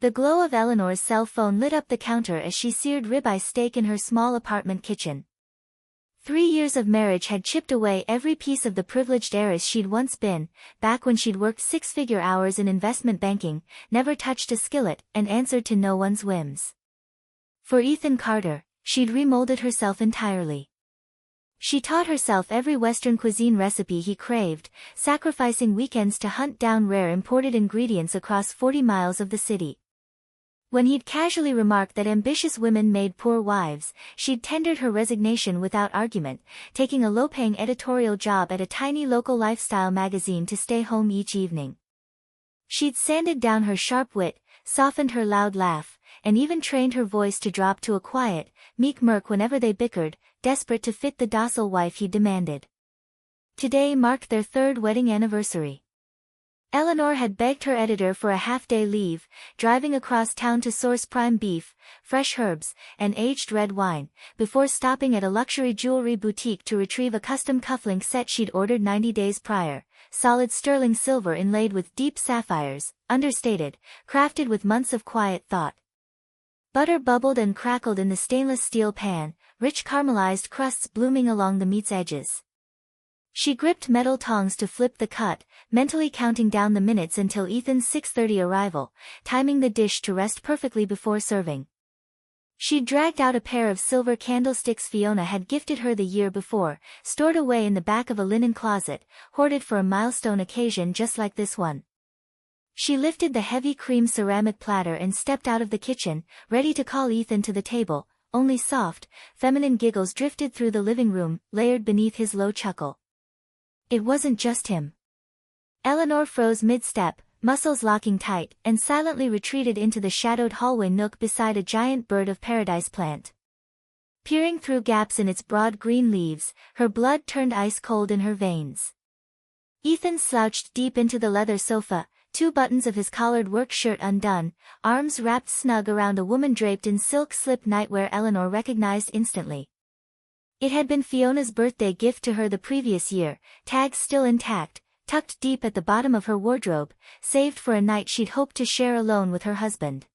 The glow of Eleanor's cell phone lit up the counter as she seared ribeye steak in her small apartment kitchen. 3 years of marriage had chipped away every piece of the privileged heiress she'd once been, back when she'd worked 6-figure hours in investment banking, never touched a skillet, and answered to no one's whims. For Ethan Carter, she'd remolded herself entirely. She taught herself every Western cuisine recipe he craved, sacrificing weekends to hunt down rare imported ingredients across 40 miles of the city. When he'd casually remarked that ambitious women made poor wives, she'd tendered her resignation without argument, taking a low-paying editorial job at a tiny local lifestyle magazine to stay home each evening. She'd sanded down her sharp wit, softened her loud laugh, and even trained her voice to drop to a quiet, meek murk whenever they bickered, desperate to fit the docile wife he demanded. Today marked their 3rd wedding anniversary. Eleanor had begged her editor for a half-day leave, driving across town to source prime beef, fresh herbs, and aged red wine, before stopping at a luxury jewelry boutique to retrieve a custom cufflink set she'd ordered 90 days prior, solid sterling silver inlaid with deep sapphires, understated, crafted with months of quiet thought. Butter bubbled and crackled in the stainless steel pan, rich caramelized crusts blooming along the meat's edges. She gripped metal tongs to flip the cut, mentally counting down the minutes until Ethan's 6:30 arrival, timing the dish to rest perfectly before serving. She'd dragged out a pair of silver candlesticks Fiona had gifted her the year before, stored away in the back of a linen closet, hoarded for a milestone occasion just like this one. She lifted the heavy cream ceramic platter and stepped out of the kitchen, ready to call Ethan to the table, only soft, feminine giggles drifted through the living room, layered beneath his low chuckle. It wasn't just him. Eleanor froze mid-step, muscles locking tight, and silently retreated into the shadowed hallway nook beside a giant bird of paradise plant. Peering through gaps in its broad green leaves, her blood turned ice-cold in her veins. Ethan slouched deep into the leather sofa, 2 buttons of his collared work shirt undone, arms wrapped snug around a woman draped in silk slip nightwear Eleanor recognized instantly. It had been Fiona's birthday gift to her the previous year, tags still intact, tucked deep at the bottom of her wardrobe, saved for a night she'd hoped to share alone with her husband.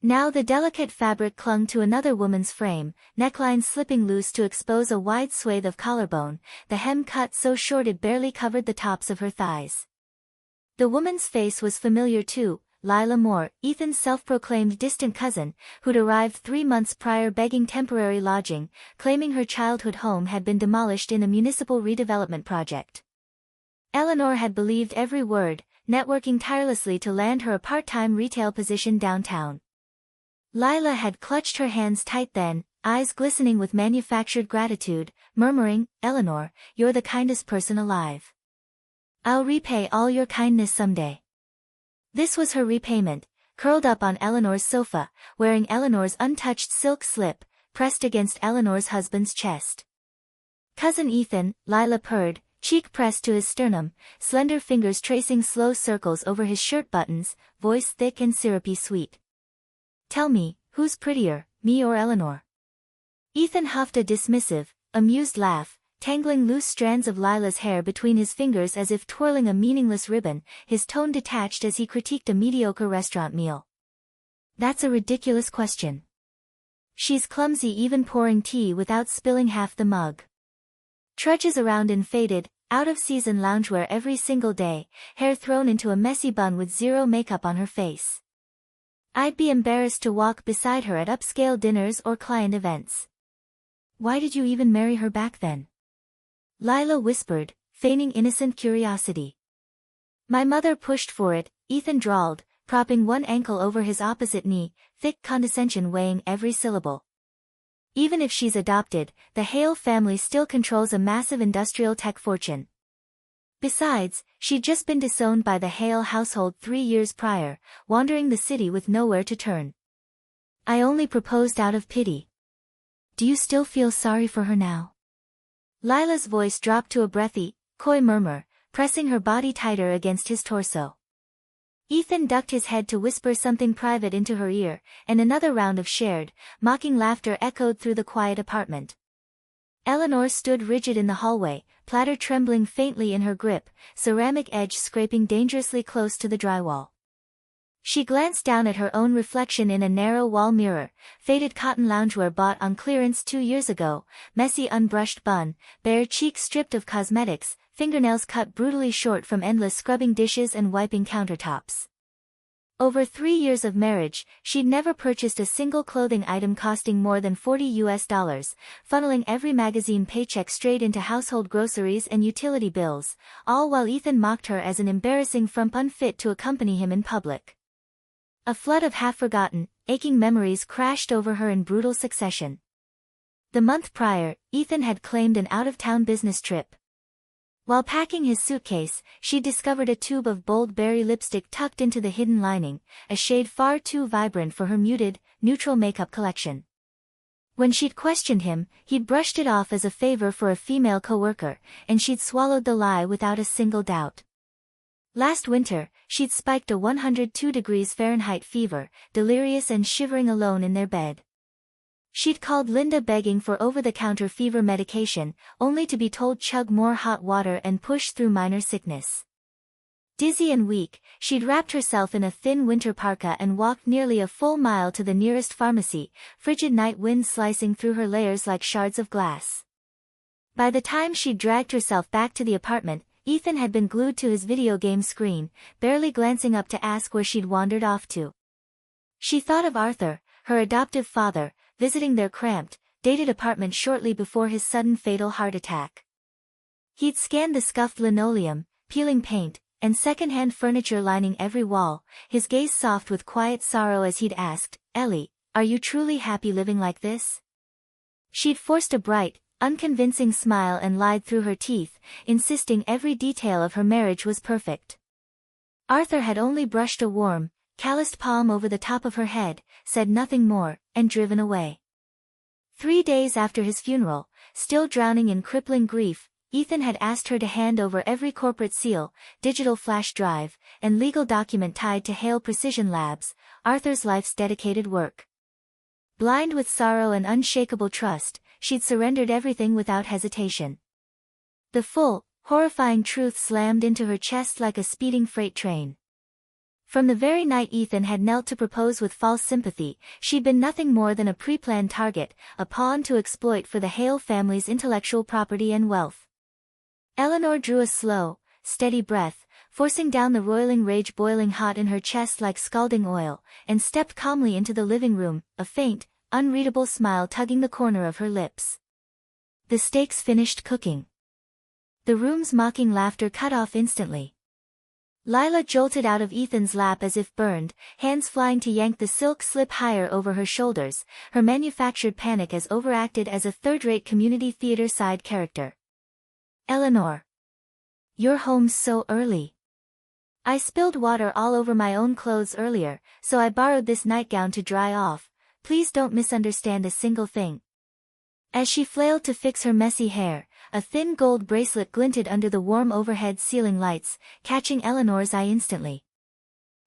Now the delicate fabric clung to another woman's frame, neckline slipping loose to expose a wide swathe of collarbone, the hem cut so short it barely covered the tops of her thighs. The woman's face was familiar too, Lila Moore, Ethan's self-proclaimed distant cousin, who'd arrived 3 months prior begging temporary lodging, claiming her childhood home had been demolished in a municipal redevelopment project. Eleanor had believed every word, networking tirelessly to land her a part-time retail position downtown. Lila had clutched her hands tight then, eyes glistening with manufactured gratitude, murmuring, "Eleanor, you're the kindest person alive. I'll repay all your kindness someday." This was her repayment, curled up on Eleanor's sofa, wearing Eleanor's untouched silk slip, pressed against Eleanor's husband's chest. "Cousin Ethan," Lila purred, cheek pressed to his sternum, slender fingers tracing slow circles over his shirt buttons, voice thick and syrupy sweet. "Tell me, who's prettier, me or Eleanor?" Ethan huffed a dismissive, amused laugh, tangling loose strands of Lila's hair between his fingers as if twirling a meaningless ribbon, his tone detached as he critiqued a mediocre restaurant meal. "That's a ridiculous question. She's clumsy even pouring tea without spilling half the mug. Trudges around in faded, out-of-season loungewear every single day, hair thrown into a messy bun with zero makeup on her face. I'd be embarrassed to walk beside her at upscale dinners or client events." "Why did you even marry her back then?" Lila whispered, feigning innocent curiosity. "My mother pushed for it," Ethan drawled, propping one ankle over his opposite knee, thick condescension weighing every syllable. "Even if she's adopted, the Hale family still controls a massive industrial tech fortune. Besides, she'd just been disowned by the Hale household 3 years prior, wandering the city with nowhere to turn. I only proposed out of pity. Do you still feel sorry for her now?" Lila's voice dropped to a breathy, coy murmur, pressing her body tighter against his torso. Ethan ducked his head to whisper something private into her ear, and another round of shared, mocking laughter echoed through the quiet apartment. Eleanor stood rigid in the hallway, platter trembling faintly in her grip, ceramic edge scraping dangerously close to the drywall. She glanced down at her own reflection in a narrow wall mirror, faded cotton loungewear bought on clearance 2 years ago, messy unbrushed bun, bare cheeks stripped of cosmetics, fingernails cut brutally short from endless scrubbing dishes and wiping countertops. Over 3 years of marriage, she'd never purchased a single clothing item costing more than $40, funneling every magazine paycheck straight into household groceries and utility bills, all while Ethan mocked her as an embarrassing frump unfit to accompany him in public. A flood of half-forgotten, aching memories crashed over her in brutal succession. The month prior, Ethan had claimed an out-of-town business trip. While packing his suitcase, she discovered a tube of bold berry lipstick tucked into the hidden lining, a shade far too vibrant for her muted, neutral makeup collection. When she'd questioned him, he'd brushed it off as a favor for a female coworker, and she'd swallowed the lie without a single doubt. Last winter, she'd spiked a 102 degrees Fahrenheit fever, delirious and shivering alone in their bed. She'd called Linda begging for over-the-counter fever medication, only to be told chug more hot water and push through minor sickness. Dizzy and weak, she'd wrapped herself in a thin winter parka and walked nearly a full mile to the nearest pharmacy, frigid night winds slicing through her layers like shards of glass. By the time she'd dragged herself back to the apartment, Ethan had been glued to his video game screen, barely glancing up to ask where she'd wandered off to. She thought of Arthur, her adoptive father, visiting their cramped, dated apartment shortly before his sudden fatal heart attack. He'd scanned the scuffed linoleum, peeling paint, and second-hand furniture lining every wall, his gaze soft with quiet sorrow as he'd asked, "Ellie, are you truly happy living like this?" She'd forced a bright, unconvincing smile and lied through her teeth, insisting every detail of her marriage was perfect. Arthur had only brushed a warm, calloused palm over the top of her head, said nothing more, and driven away. 3 days after his funeral, still drowning in crippling grief, Ethan had asked her to hand over every corporate seal, digital flash drive, and legal document tied to Hale Precision Labs, Arthur's life's dedicated work. Blind with sorrow and unshakable trust, she'd surrendered everything without hesitation. The full, horrifying truth slammed into her chest like a speeding freight train. From the very night Ethan had knelt to propose with false sympathy, she'd been nothing more than a pre-planned target, a pawn to exploit for the Hale family's intellectual property and wealth. Eleanor drew a slow, steady breath, forcing down the roiling rage boiling hot in her chest like scalding oil, and stepped calmly into the living room, a faint, unreadable smile tugging the corner of her lips. The steaks finished cooking. The room's mocking laughter cut off instantly. Lila jolted out of Ethan's lap as if burned, hands flying to yank the silk slip higher over her shoulders, her manufactured panic as overacted as a third-rate community theater side character. "Eleanor. You're home so early. I spilled water all over my own clothes earlier, so I borrowed this nightgown to dry off. Please don't misunderstand a single thing." As she flailed to fix her messy hair, a thin gold bracelet glinted under the warm overhead ceiling lights, catching Eleanor's eye instantly.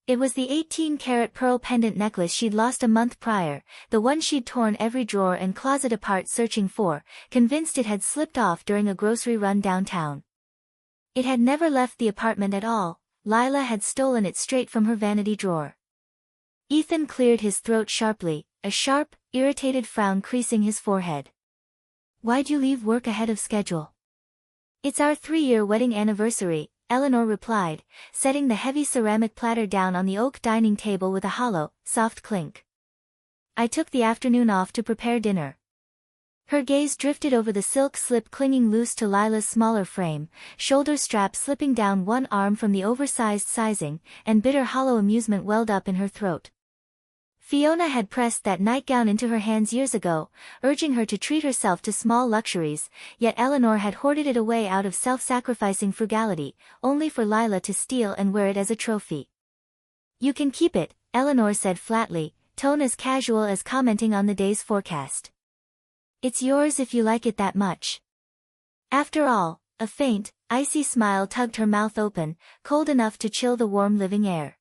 It was the 18-carat pearl pendant necklace she'd lost a month prior, the one she'd torn every drawer and closet apart searching for, convinced it had slipped off during a grocery run downtown. It had never left the apartment at all, Lila had stolen it straight from her vanity drawer. Ethan cleared his throat sharply, a sharp, irritated frown creasing his forehead. "Why'd you leave work ahead of schedule?" "It's our 3-year wedding anniversary," Eleanor replied, setting the heavy ceramic platter down on the oak dining table with a hollow, soft clink. "I took the afternoon off to prepare dinner." Her gaze drifted over the silk slip clinging loose to Lila's smaller frame, shoulder strap slipping down one arm from the oversized sizing, and bitter hollow amusement welled up in her throat. Fiona had pressed that nightgown into her hands years ago, urging her to treat herself to small luxuries, yet Eleanor had hoarded it away out of self-sacrificing frugality, only for Lila to steal and wear it as a trophy. "You can keep it," Eleanor said flatly, tone as casual as commenting on the day's forecast. "It's yours if you like it that much." After all, a faint, icy smile tugged her mouth open, cold enough to chill the warm living air.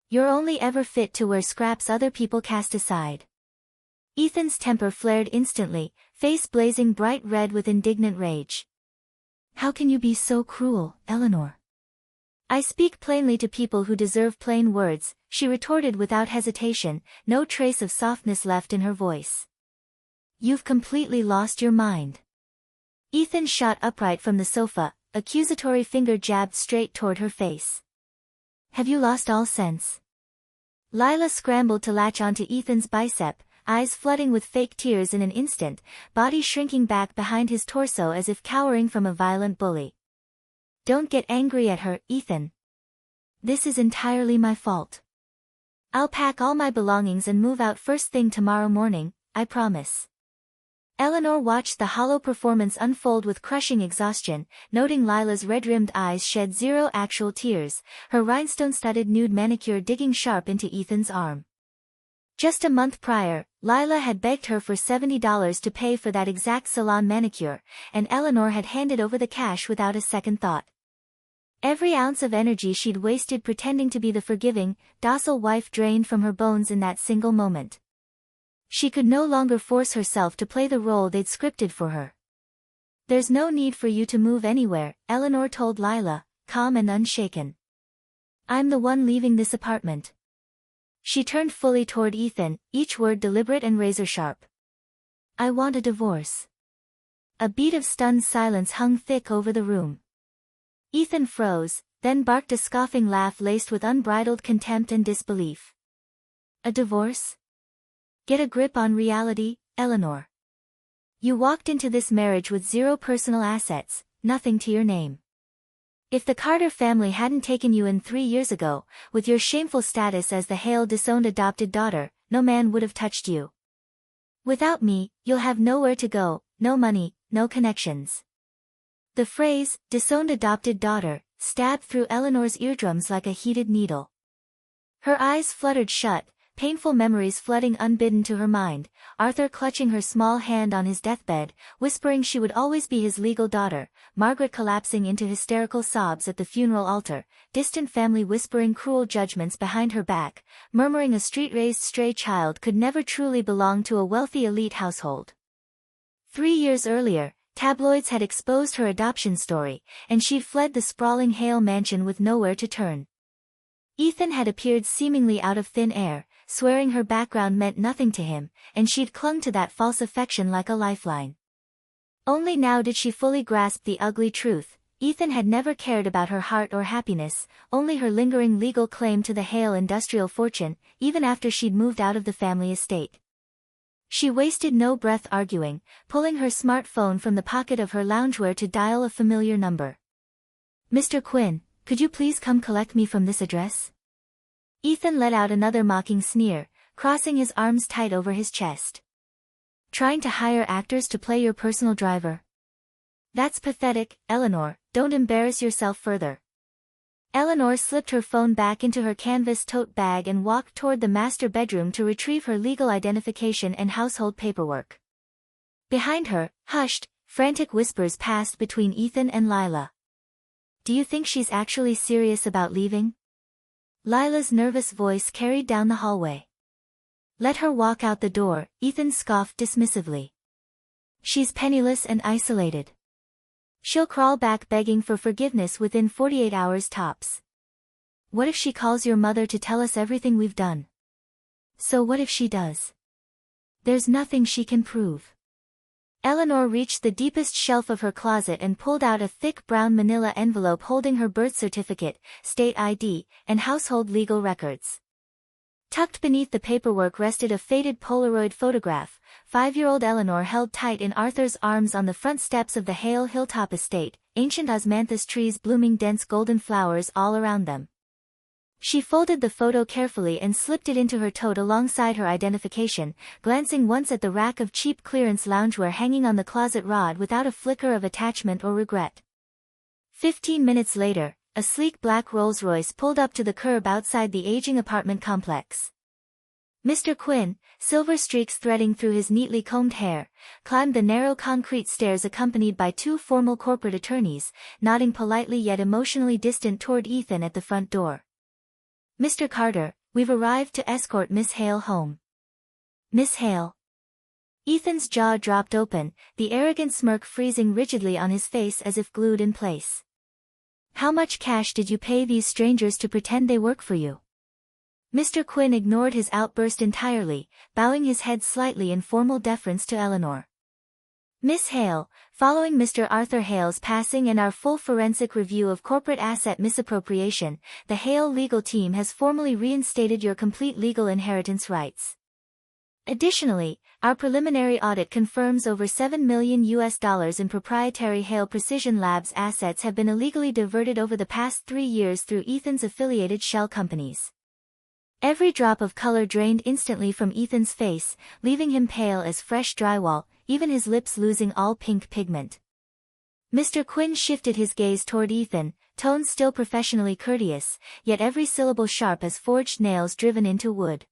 "You're only ever fit to wear scraps other people cast aside." Ethan's temper flared instantly, face blazing bright red with indignant rage. "How can you be so cruel, Eleanor?" "I speak plainly to people who deserve plain words," she retorted without hesitation, no trace of softness left in her voice. You've completely lost your mind. Ethan shot upright from the sofa, accusatory finger jabbed straight toward her face. Have you lost all sense? Lila scrambled to latch onto Ethan's bicep, eyes flooding with fake tears in an instant, body shrinking back behind his torso as if cowering from a violent bully. Don't get angry at her, Ethan. This is entirely my fault. I'll pack all my belongings and move out first thing tomorrow morning, I promise. Eleanor watched the hollow performance unfold with crushing exhaustion, noting Lila's red-rimmed eyes shed zero actual tears, her rhinestone-studded nude manicure digging sharp into Ethan's arm. Just a month prior, Lila had begged her for $70 to pay for that exact salon manicure, and Eleanor had handed over the cash without a second thought. Every ounce of energy she'd wasted pretending to be the forgiving, docile wife drained from her bones in that single moment. She could no longer force herself to play the role they'd scripted for her. There's no need for you to move anywhere, Eleanor told Lila, calm and unshaken. I'm the one leaving this apartment. She turned fully toward Ethan, each word deliberate and razor-sharp. I want a divorce. A beat of stunned silence hung thick over the room. Ethan froze, then barked a scoffing laugh laced with unbridled contempt and disbelief. A divorce? Get a grip on reality, Eleanor. You walked into this marriage with zero personal assets, nothing to your name. If the Carter family hadn't taken you in 3 years ago, with your shameful status as the Hale disowned adopted daughter, no man would have touched you. Without me, you'll have nowhere to go, no money, no connections. The phrase, disowned adopted daughter, stabbed through Eleanor's eardrums like a heated needle. Her eyes fluttered shut, painful memories flooding unbidden to her mind, Arthur clutching her small hand on his deathbed, whispering she would always be his legal daughter, Margaret collapsing into hysterical sobs at the funeral altar, distant family whispering cruel judgments behind her back, murmuring a street-raised stray child could never truly belong to a wealthy elite household. 3 years earlier, tabloids had exposed her adoption story, and she'd fled the sprawling Hale mansion with nowhere to turn. Ethan had appeared seemingly out of thin air, swearing her background meant nothing to him, and she'd clung to that false affection like a lifeline. Only now did she fully grasp the ugly truth. Ethan had never cared about her heart or happiness, only her lingering legal claim to the Hale industrial fortune, even after she'd moved out of the family estate. She wasted no breath arguing, pulling her smartphone from the pocket of her loungewear to dial a familiar number. Mr. Quinn, could you please come collect me from this address? Ethan let out another mocking sneer, crossing his arms tight over his chest. Trying to hire actors to play your personal driver? That's pathetic, Eleanor, don't embarrass yourself further. Eleanor slipped her phone back into her canvas tote bag and walked toward the master bedroom to retrieve her legal identification and household paperwork. Behind her, hushed, frantic whispers passed between Ethan and Lila. Do you think she's actually serious about leaving? Lila's nervous voice carried down the hallway. Let her walk out the door, Ethan scoffed dismissively. She's penniless and isolated. She'll crawl back begging for forgiveness within 48 hours tops. What if she calls your mother to tell us everything we've done? So what if she does? There's nothing she can prove. Eleanor reached the deepest shelf of her closet and pulled out a thick brown manila envelope holding her birth certificate, state ID, and household legal records. Tucked beneath the paperwork rested a faded Polaroid photograph. 5-year-old Eleanor held tight in Arthur's arms on the front steps of the Hale Hilltop estate, ancient osmanthus trees blooming dense golden flowers all around them. She folded the photo carefully and slipped it into her tote alongside her identification, glancing once at the rack of cheap clearance loungewear hanging on the closet rod without a flicker of attachment or regret. 15 minutes later, a sleek black Rolls-Royce pulled up to the curb outside the aging apartment complex. Mr. Quinn, silver streaks threading through his neatly combed hair, climbed the narrow concrete stairs accompanied by 2 formal corporate attorneys, nodding politely yet emotionally distant toward Ethan at the front door. Mr. Carter, we've arrived to escort Miss Hale home. Miss Hale. Ethan's jaw dropped open, the arrogant smirk freezing rigidly on his face as if glued in place. How much cash did you pay these strangers to pretend they work for you? Mr. Quinn ignored his outburst entirely, bowing his head slightly in formal deference to Eleanor. Miss Hale, following Mr. Arthur Hale's passing and our full forensic review of corporate asset misappropriation, the Hale legal team has formally reinstated your complete legal inheritance rights. Additionally, our preliminary audit confirms over $7 million in proprietary Hale Precision Labs assets have been illegally diverted over the past 3 years through Ethan's affiliated shell companies. Every drop of color drained instantly from Ethan's face, leaving him pale as fresh drywall, even his lips losing all pink pigment. Mr. Quinn shifted his gaze toward Ethan, tone still professionally courteous, yet every syllable sharp as forged nails driven into wood.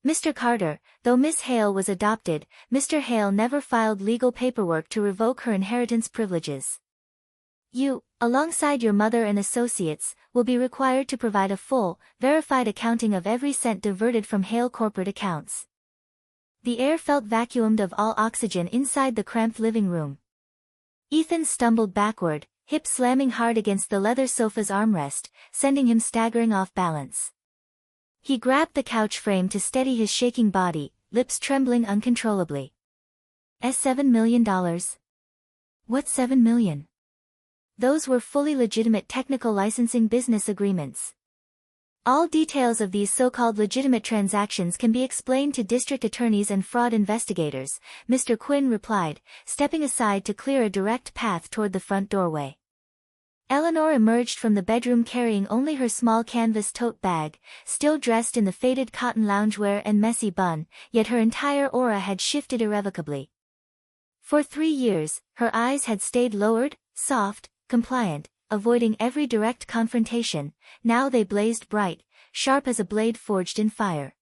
Mr. Carter, though Miss Hale was adopted, Mr. Hale never filed legal paperwork to revoke her inheritance privileges. You, alongside your mother and associates, will be required to provide a full, verified accounting of every cent diverted from Hale corporate accounts. The air felt vacuumed of all oxygen inside the cramped living room. Ethan stumbled backward, hip slamming hard against the leather sofa's armrest, sending him staggering off balance. He grabbed the couch frame to steady his shaking body, lips trembling uncontrollably. $7 million? What's $7 million? Those were fully legitimate technical licensing business agreements. All details of these so-called legitimate transactions can be explained to district attorneys and fraud investigators, Mr. Quinn replied, stepping aside to clear a direct path toward the front doorway. Eleanor emerged from the bedroom carrying only her small canvas tote bag, still dressed in the faded cotton loungewear and messy bun, yet her entire aura had shifted irrevocably. For 3 years, her eyes had stayed lowered, soft, compliant, avoiding every direct confrontation. Now they blazed bright, sharp as a blade forged in fire.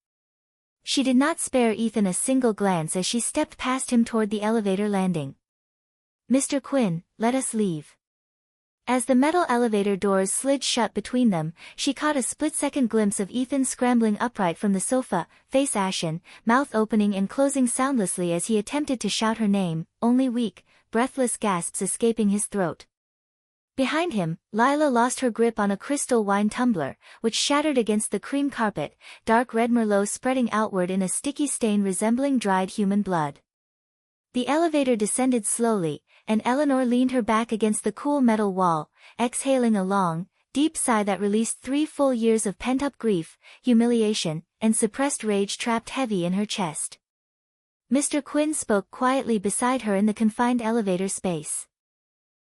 She did not spare Ethan a single glance as she stepped past him toward the elevator landing. Mr. Quinn, let us leave. As the metal elevator doors slid shut between them, she caught a split-second glimpse of Ethan scrambling upright from the sofa, face ashen, mouth opening and closing soundlessly as he attempted to shout her name, only weak, breathless gasps escaping his throat. Behind him, Lila lost her grip on a crystal wine tumbler, which shattered against the cream carpet, dark red Merlot spreading outward in a sticky stain resembling dried human blood. The elevator descended slowly, and Eleanor leaned her back against the cool metal wall, exhaling a long, deep sigh that released 3 full years of pent-up grief, humiliation, and suppressed rage trapped heavy in her chest. Mr. Quinn spoke quietly beside her in the confined elevator space.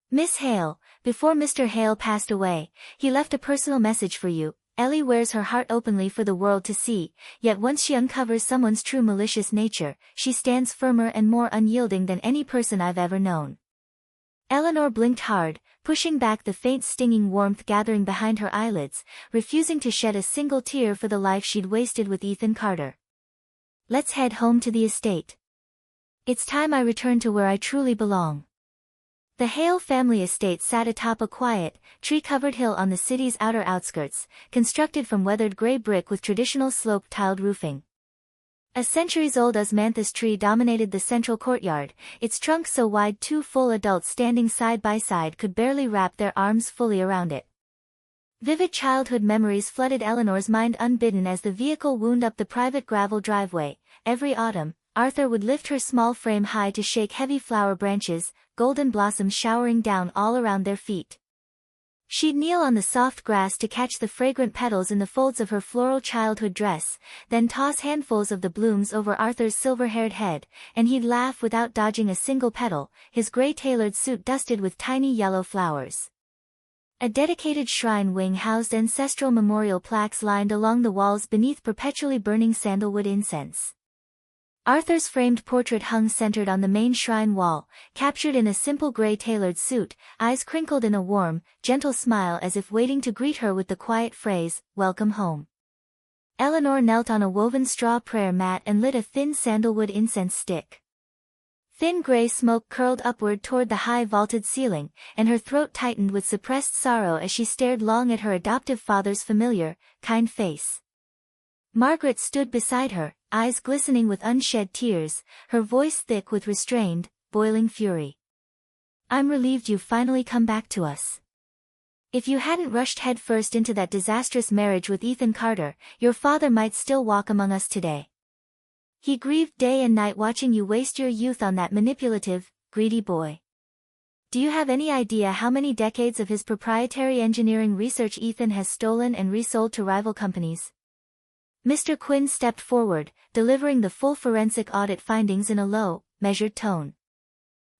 Miss Hale, before Mr. Hale passed away, he left a personal message for you. Ellie wears her heart openly for the world to see, yet once she uncovers someone's true malicious nature, she stands firmer and more unyielding than any person I've ever known. Eleanor blinked hard, pushing back the faint stinging warmth gathering behind her eyelids, refusing to shed a single tear for the life she'd wasted with Ethan Carter. Let's head home to the estate. It's time I return to where I truly belong. The Hale family estate sat atop a quiet, tree-covered hill on the city's outer outskirts, constructed from weathered gray brick with traditional sloped-tiled roofing. A centuries-old osmanthus tree dominated the central courtyard, its trunk so wide 2 full adults standing side by side could barely wrap their arms fully around it. Vivid childhood memories flooded Eleanor's mind unbidden as the vehicle wound up the private gravel driveway. Every autumn, Arthur would lift her small frame high to shake heavy flower branches, golden blossoms showering down all around their feet. She'd kneel on the soft grass to catch the fragrant petals in the folds of her floral childhood dress, then toss handfuls of the blooms over Arthur's silver-haired head, and he'd laugh without dodging a single petal, his gray-tailored suit dusted with tiny yellow flowers. A dedicated shrine wing housed ancestral memorial plaques lined along the walls beneath perpetually burning sandalwood incense. Arthur's framed portrait hung centered on the main shrine wall, captured in a simple gray-tailored suit, eyes crinkled in a warm, gentle smile as if waiting to greet her with the quiet phrase, "Welcome home." Eleanor knelt on a woven straw prayer mat and lit a thin sandalwood incense stick. Thin gray smoke curled upward toward the high vaulted ceiling, and her throat tightened with suppressed sorrow as she stared long at her adoptive father's familiar, kind face. Margaret stood beside her, eyes glistening with unshed tears, her voice thick with restrained, boiling fury. "I'm relieved you've finally come back to us. If you hadn't rushed headfirst into that disastrous marriage with Ethan Carter, your father might still walk among us today. He grieved day and night watching you waste your youth on that manipulative, greedy boy. Do you have any idea how many decades of his proprietary engineering research Ethan has stolen and resold to rival companies? Mr. Quinn stepped forward, delivering the full forensic audit findings in a low, measured tone.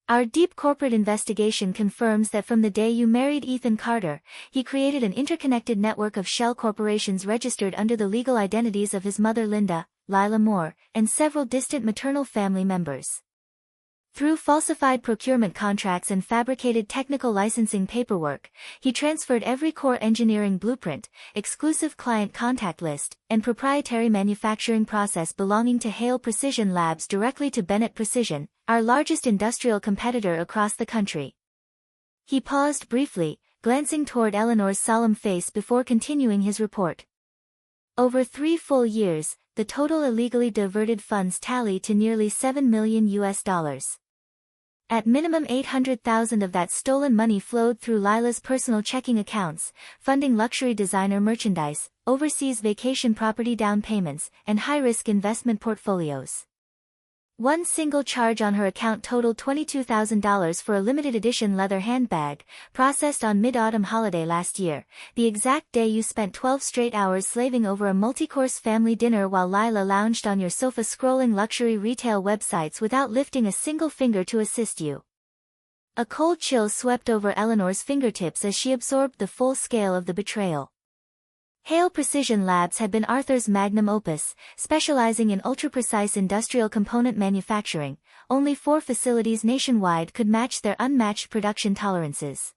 Our deep corporate investigation confirms that from the day you married Ethan Carter, he created an interconnected network of shell corporations registered under the legal identities of his mother Linda, Lila Moore, and several distant maternal family members. Through falsified procurement contracts and fabricated technical licensing paperwork, he transferred every core engineering blueprint, exclusive client contact list, and proprietary manufacturing process belonging to Hale Precision Labs directly to Bennett Precision, our largest industrial competitor across the country. He paused briefly, glancing toward Eleanor's solemn face before continuing his report. Over 3 full years, the total illegally diverted funds tally to nearly $7 million. At minimum 800,000 of that stolen money flowed through Lila's personal checking accounts, funding luxury designer merchandise, overseas vacation property down payments, and high-risk investment portfolios. One single charge on her account totaled $22,000 for a limited edition leather handbag, processed on mid-autumn holiday last year, the exact day you spent 12 straight hours slaving over a multi-course family dinner while Lila lounged on your sofa scrolling luxury retail websites without lifting a single finger to assist you. A cold chill swept over Eleanor's fingertips as she absorbed the full scale of the betrayal. Hale Precision Labs had been Arthur's magnum opus, specializing in ultra-precise industrial component manufacturing. Only 4 facilities nationwide could match their unmatched production tolerances.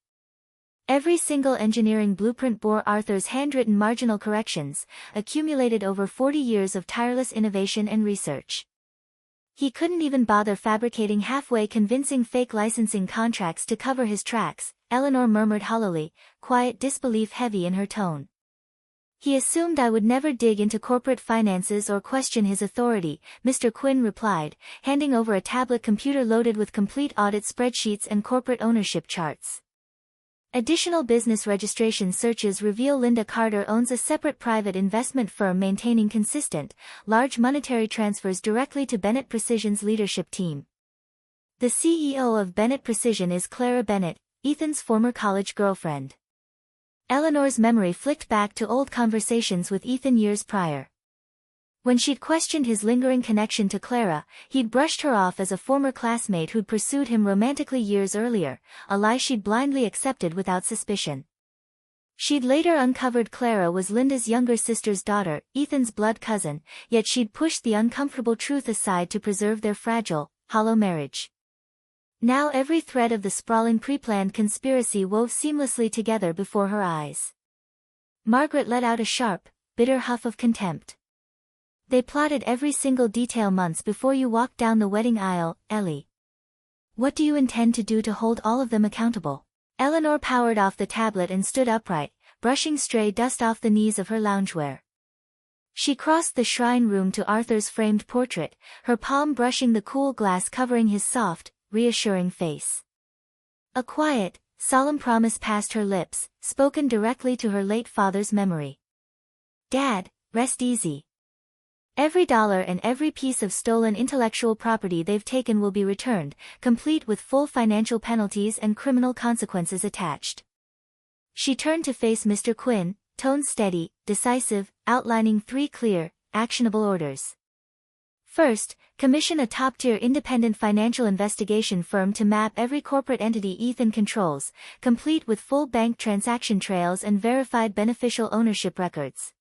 Every single engineering blueprint bore Arthur's handwritten marginal corrections, accumulated over 40 years of tireless innovation and research. He couldn't even bother fabricating halfway convincing fake licensing contracts to cover his tracks, Eleanor murmured hollowly, quiet disbelief heavy in her tone. He assumed I would never dig into corporate finances or question his authority, Mr. Quinn replied, handing over a tablet computer loaded with complete audit spreadsheets and corporate ownership charts. Additional business registration searches reveal Linda Carter owns a separate private investment firm maintaining consistent, large monetary transfers directly to Bennett Precision's leadership team. The CEO of Bennett Precision is Clara Bennett, Ethan's former college girlfriend. Eleanor's memory flicked back to old conversations with Ethan years prior. When she'd questioned his lingering connection to Clara, he'd brushed her off as a former classmate who'd pursued him romantically years earlier, a lie she'd blindly accepted without suspicion. She'd later uncovered Clara was Linda's younger sister's daughter, Ethan's blood cousin, yet she'd pushed the uncomfortable truth aside to preserve their fragile, hollow marriage. Now every thread of the sprawling pre-planned conspiracy wove seamlessly together before her eyes. Margaret let out a sharp, bitter huff of contempt. They plotted every single detail months before you walked down the wedding aisle, Ellie. What do you intend to do to hold all of them accountable? Eleanor powered off the tablet and stood upright, brushing stray dust off the knees of her loungewear. She crossed the shrine room to Arthur's framed portrait, her palm brushing the cool glass covering his soft, reassuring face. A quiet, solemn promise passed her lips, spoken directly to her late father's memory. Dad, rest easy. Every dollar and every piece of stolen intellectual property they've taken will be returned, complete with full financial penalties and criminal consequences attached. She turned to face Mr. Quinn, tone steady, decisive, outlining 3 clear, actionable orders. First, commission a top-tier independent financial investigation firm to map every corporate entity Ethan controls, complete with full bank transaction trails and verified beneficial ownership records.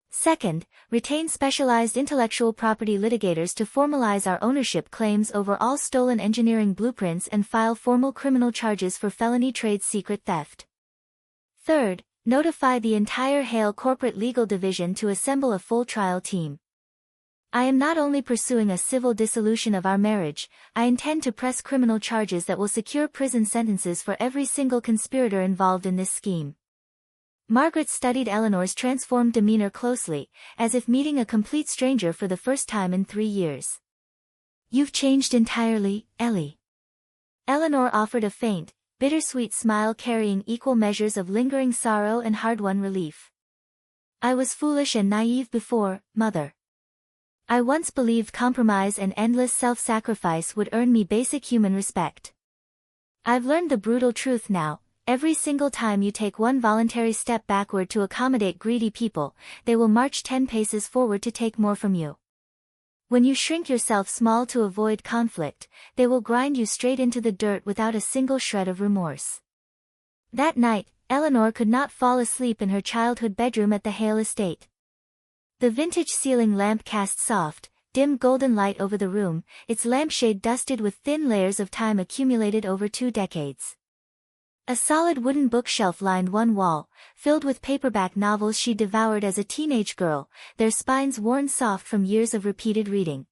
Second, retain specialized intellectual property litigators to formalize our ownership claims over all stolen engineering blueprints and file formal criminal charges for felony trade secret theft. Third, notify the entire Hale corporate legal division to assemble a full trial team. I am not only pursuing a civil dissolution of our marriage, I intend to press criminal charges that will secure prison sentences for every single conspirator involved in this scheme. Margaret studied Eleanor's transformed demeanor closely, as if meeting a complete stranger for the first time in 3 years. You've changed entirely, Ellie. Eleanor offered a faint, bittersweet smile carrying equal measures of lingering sorrow and hard-won relief. I was foolish and naive before, Mother. I once believed compromise and endless self-sacrifice would earn me basic human respect. I've learned the brutal truth now. Every single time you take one voluntary step backward to accommodate greedy people, they will march 10 paces forward to take more from you. When you shrink yourself small to avoid conflict, they will grind you straight into the dirt without a single shred of remorse. That night, Eleanor could not fall asleep in her childhood bedroom at the Hale estate. The vintage ceiling lamp cast soft, dim golden light over the room, its lampshade dusted with thin layers of time accumulated over 2 decades. A solid wooden bookshelf lined one wall, filled with paperback novels she devoured as a teenage girl, their spines worn soft from years of repeated reading.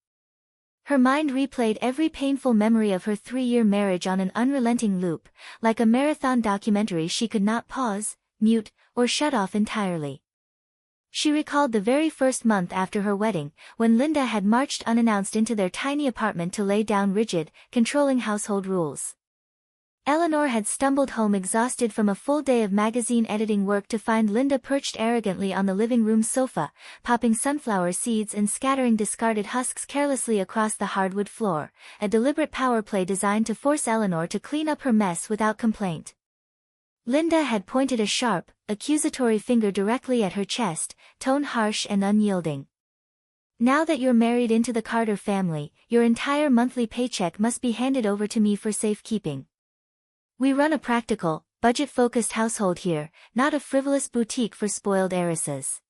Her mind replayed every painful memory of her 3-year marriage on an unrelenting loop, like a marathon documentary she could not pause, mute, or shut off entirely. She recalled the very first month after her wedding, when Linda had marched unannounced into their tiny apartment to lay down rigid, controlling household rules. Eleanor had stumbled home exhausted from a full day of magazine editing work to find Linda perched arrogantly on the living room sofa, popping sunflower seeds and scattering discarded husks carelessly across the hardwood floor, a deliberate power play designed to force Eleanor to clean up her mess without complaint. Linda had pointed a sharp, accusatory finger directly at her chest, tone harsh and unyielding. Now that you're married into the Carter family, your entire monthly paycheck must be handed over to me for safekeeping. We run a practical, budget-focused household here, not a frivolous boutique for spoiled heiresses.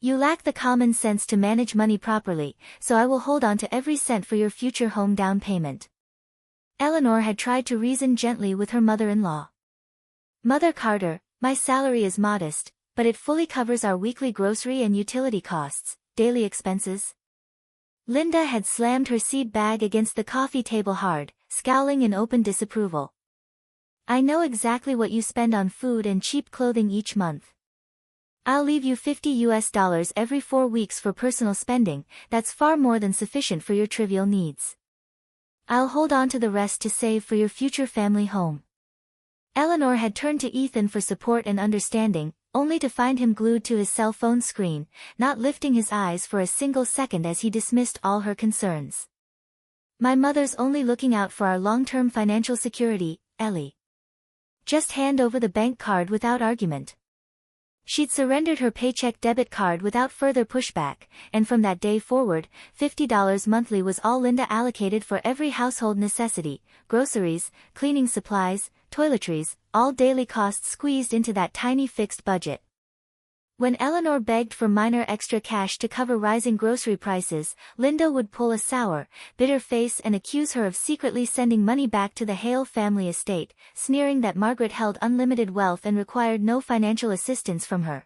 You lack the common sense to manage money properly, so I will hold on to every cent for your future home down payment. Eleanor had tried to reason gently with her mother-in-law. Mother Carter, my salary is modest, but it fully covers our weekly grocery and utility costs, daily expenses. Linda had slammed her seed bag against the coffee table hard, scowling in open disapproval. I know exactly what you spend on food and cheap clothing each month. I'll leave you $50 every 4 weeks for personal spending, that's far more than sufficient for your trivial needs. I'll hold on to the rest to save for your future family home. Eleanor had turned to Ethan for support and understanding, only to find him glued to his cell phone screen, not lifting his eyes for a single second as he dismissed all her concerns. My mother's only looking out for our long-term financial security, Ellie. Just hand over the bank card without argument. She'd surrendered her paycheck debit card without further pushback, and from that day forward, $50 monthly was all Linda allocated for every household necessity, groceries, cleaning supplies, toiletries, all daily costs squeezed into that tiny fixed budget. When Eleanor begged for minor extra cash to cover rising grocery prices, Linda would pull a sour, bitter face and accuse her of secretly sending money back to the Hale family estate, sneering that Margaret held unlimited wealth and required no financial assistance from her.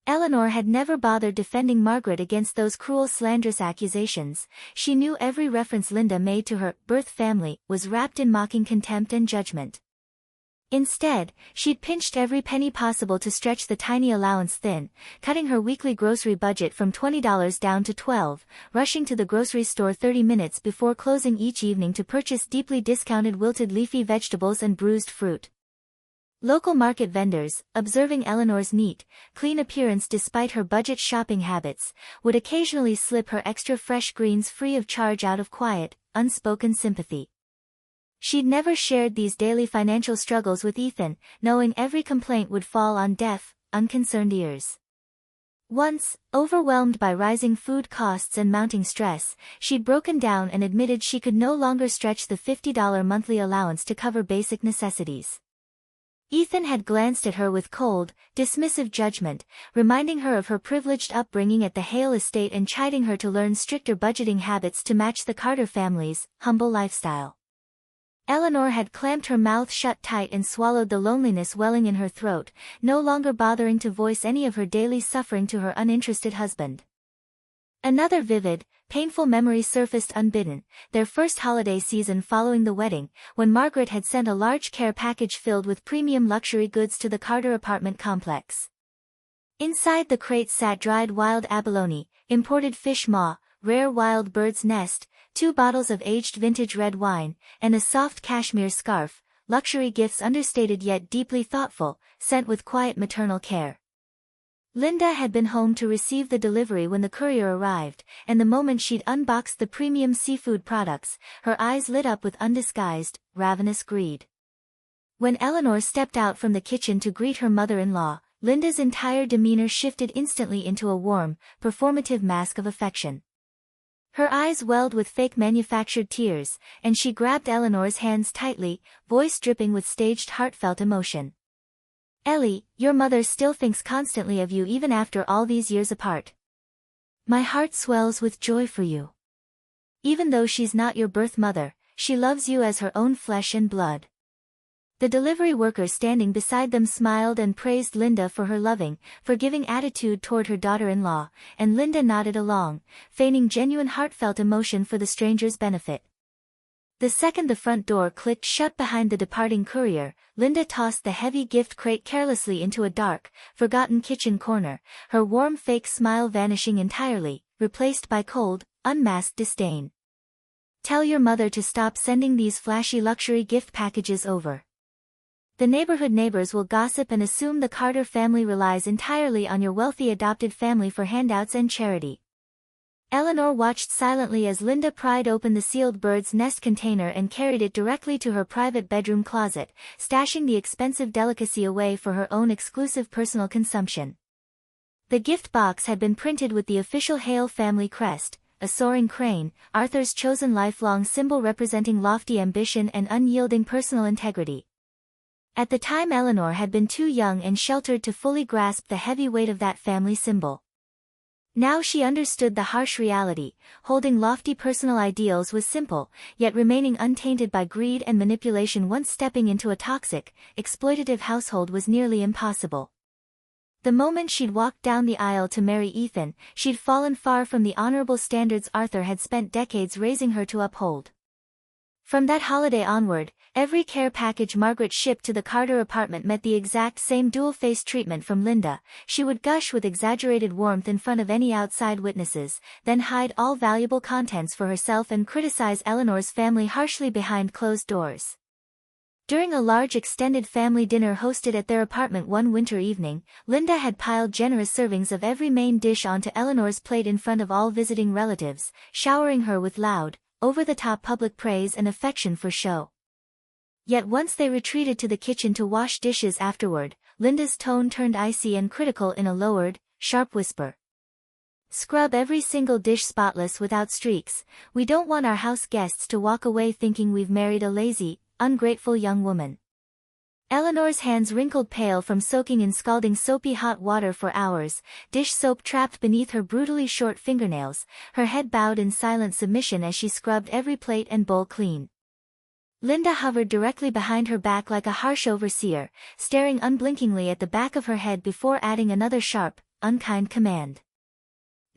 Eleanor had never bothered defending Margaret against those cruel slanderous accusations. She knew every reference Linda made to her birth family was wrapped in mocking contempt and judgment. Instead, she'd pinched every penny possible to stretch the tiny allowance thin, cutting her weekly grocery budget from $20 down to $12, rushing to the grocery store 30 minutes before closing each evening to purchase deeply discounted wilted leafy vegetables and bruised fruit. Local market vendors, observing Eleanor's neat, clean appearance despite her budget shopping habits, would occasionally slip her extra fresh greens free of charge out of quiet, unspoken sympathy. She'd never shared these daily financial struggles with Ethan, knowing every complaint would fall on deaf, unconcerned ears. Once, overwhelmed by rising food costs and mounting stress, she'd broken down and admitted she could no longer stretch the $50 monthly allowance to cover basic necessities. Ethan had glanced at her with cold, dismissive judgment, reminding her of her privileged upbringing at the Hale estate and chiding her to learn stricter budgeting habits to match the Carter family's humble lifestyle. Eleanor had clamped her mouth shut tight and swallowed the loneliness welling in her throat, no longer bothering to voice any of her daily suffering to her uninterested husband. Another vivid, painful memory surfaced unbidden, their first holiday season following the wedding, when Margaret had sent a large care package filled with premium luxury goods to the Carter apartment complex. Inside the crates sat dried wild abalone, imported fish maw, rare wild bird's nest, 2 bottles of aged vintage red wine, and a soft cashmere scarf, luxury gifts understated yet deeply thoughtful, sent with quiet maternal care. Linda had been home to receive the delivery when the courier arrived, and the moment she'd unboxed the premium seafood products, her eyes lit up with undisguised, ravenous greed. When Eleanor stepped out from the kitchen to greet her mother-in-law, Linda's entire demeanor shifted instantly into a warm, performative mask of affection. Her eyes welled with fake manufactured tears, and she grabbed Eleanor's hands tightly, voice dripping with staged heartfelt emotion. "Ellie, your mother still thinks constantly of you even after all these years apart. My heart swells with joy for you. Even though she's not your birth mother, she loves you as her own flesh and blood." The delivery worker standing beside them smiled and praised Linda for her loving, forgiving attitude toward her daughter-in-law, and Linda nodded along, feigning genuine heartfelt emotion for the stranger's benefit. The second the front door clicked shut behind the departing courier, Linda tossed the heavy gift crate carelessly into a dark, forgotten kitchen corner, her warm fake smile vanishing entirely, replaced by cold, unmasked disdain. "Tell your mother to stop sending these flashy luxury gift packages over. The neighborhood neighbors will gossip and assume the Carter family relies entirely on your wealthy adopted family for handouts and charity." Eleanor watched silently as Linda pried open the sealed bird's nest container and carried it directly to her private bedroom closet, stashing the expensive delicacy away for her own exclusive personal consumption. The gift box had been printed with the official Hale family crest, a soaring crane, Arthur's chosen lifelong symbol representing lofty ambition and unyielding personal integrity. At the time Eleanor had been too young and sheltered to fully grasp the heavy weight of that family symbol. Now she understood the harsh reality: holding lofty personal ideals was simple, yet remaining untainted by greed and manipulation once stepping into a toxic, exploitative household was nearly impossible. The moment she'd walked down the aisle to marry Ethan, she'd fallen far from the honorable standards Arthur had spent decades raising her to uphold. From that holiday onward, every care package Margaret shipped to the Carter apartment met the exact same dual-faced treatment from Linda. She would gush with exaggerated warmth in front of any outside witnesses, then hide all valuable contents for herself and criticize Eleanor's family harshly behind closed doors. During a large extended family dinner hosted at their apartment one winter evening, Linda had piled generous servings of every main dish onto Eleanor's plate in front of all visiting relatives, showering her with loud, over-the-top public praise and affection for show. Yet once they retreated to the kitchen to wash dishes afterward, Linda's tone turned icy and critical in a lowered, sharp whisper. "Scrub every single dish spotless without streaks. We don't want our house guests to walk away thinking we've married a lazy, ungrateful young woman." Eleanor's hands wrinkled pale from soaking in scalding soapy hot water for hours, dish soap trapped beneath her brutally short fingernails, her head bowed in silent submission as she scrubbed every plate and bowl clean. Linda hovered directly behind her back like a harsh overseer, staring unblinkingly at the back of her head before adding another sharp, unkind command.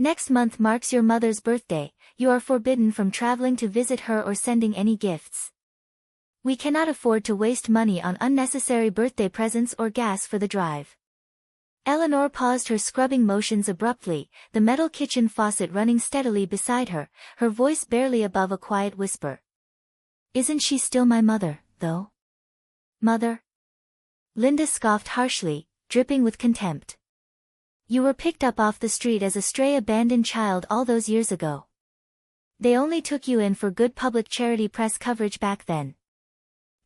"Next month marks your mother's birthday. You are forbidden from traveling to visit her or sending any gifts. We cannot afford to waste money on unnecessary birthday presents or gas for the drive." Eleanor paused her scrubbing motions abruptly, the metal kitchen faucet running steadily beside her, her voice barely above a quiet whisper. "Isn't she still my mother, though?" "Mother?" Linda scoffed harshly, dripping with contempt. "You were picked up off the street as a stray abandoned child all those years ago. They only took you in for good public charity press coverage back then.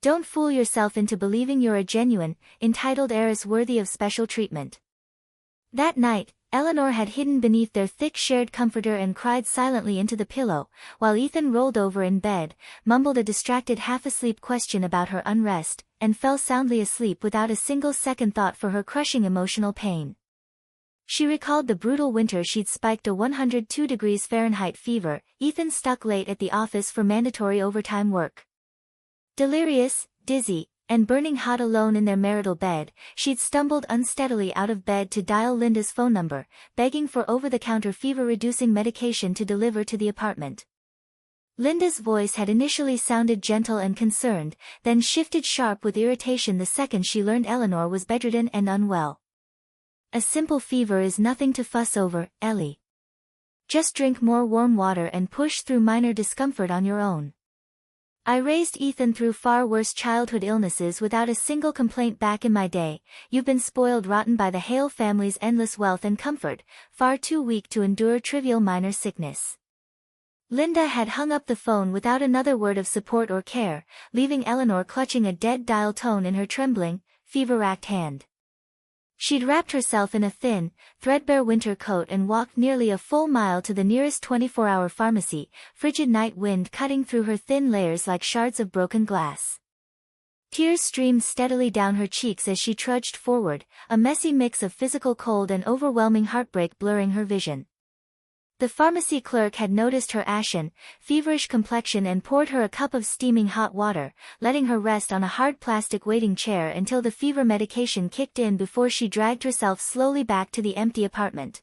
Don't fool yourself into believing you're a genuine, entitled heiress worthy of special treatment." That night, Eleanor had hidden beneath their thick shared comforter and cried silently into the pillow, while Ethan rolled over in bed, mumbled a distracted half-asleep question about her unrest, and fell soundly asleep without a single second thought for her crushing emotional pain. She recalled the brutal winter she'd spiked a 102 degrees Fahrenheit fever, Ethan stuck late at the office for mandatory overtime work. Delirious, dizzy, and burning hot alone in their marital bed, she'd stumbled unsteadily out of bed to dial Linda's phone number, begging for over-the-counter fever-reducing medication to deliver to the apartment. Linda's voice had initially sounded gentle and concerned, then shifted sharp with irritation the second she learned Eleanor was bedridden and unwell. "A simple fever is nothing to fuss over, Ellie. Just drink more warm water and push through minor discomfort on your own. I raised Ethan through far worse childhood illnesses without a single complaint back in my day. You've been spoiled rotten by the Hale family's endless wealth and comfort, far too weak to endure trivial minor sickness. Linda had hung up the phone without another word of support or care, leaving Eleanor clutching a dead dial tone in her trembling, fever-racked hand. She'd wrapped herself in a thin, threadbare winter coat and walked nearly a full mile to the nearest 24-hour pharmacy, frigid night wind cutting through her thin layers like shards of broken glass. Tears streamed steadily down her cheeks as she trudged forward, a messy mix of physical cold and overwhelming heartbreak blurring her vision. The pharmacy clerk had noticed her ashen, feverish complexion and poured her a cup of steaming hot water, letting her rest on a hard plastic waiting chair until the fever medication kicked in before she dragged herself slowly back to the empty apartment.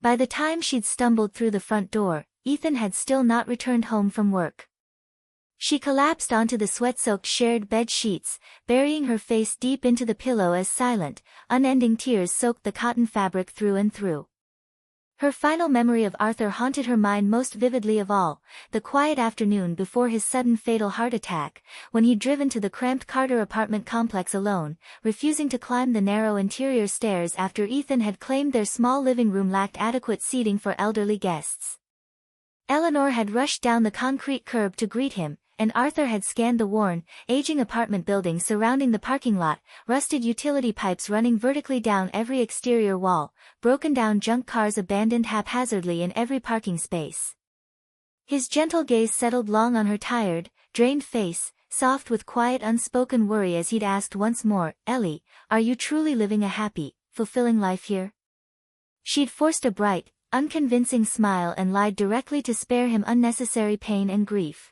By the time she'd stumbled through the front door, Ethan had still not returned home from work. She collapsed onto the sweat-soaked shared bed sheets, burying her face deep into the pillow as silent, unending tears soaked the cotton fabric through and through. Her final memory of Arthur haunted her mind most vividly of all, the quiet afternoon before his sudden fatal heart attack, when he'd driven to the cramped Carter apartment complex alone, refusing to climb the narrow interior stairs after Ethan had claimed their small living room lacked adequate seating for elderly guests. Eleanor had rushed down the concrete curb to greet him, and Arthur had scanned the worn, aging apartment building surrounding the parking lot, rusted utility pipes running vertically down every exterior wall, broken down junk cars abandoned haphazardly in every parking space. His gentle gaze settled long on her tired, drained face, soft with quiet unspoken worry as he'd asked once more, "Ellie, are you truly living a happy, fulfilling life here?" She'd forced a bright, unconvincing smile and lied directly to spare him unnecessary pain and grief.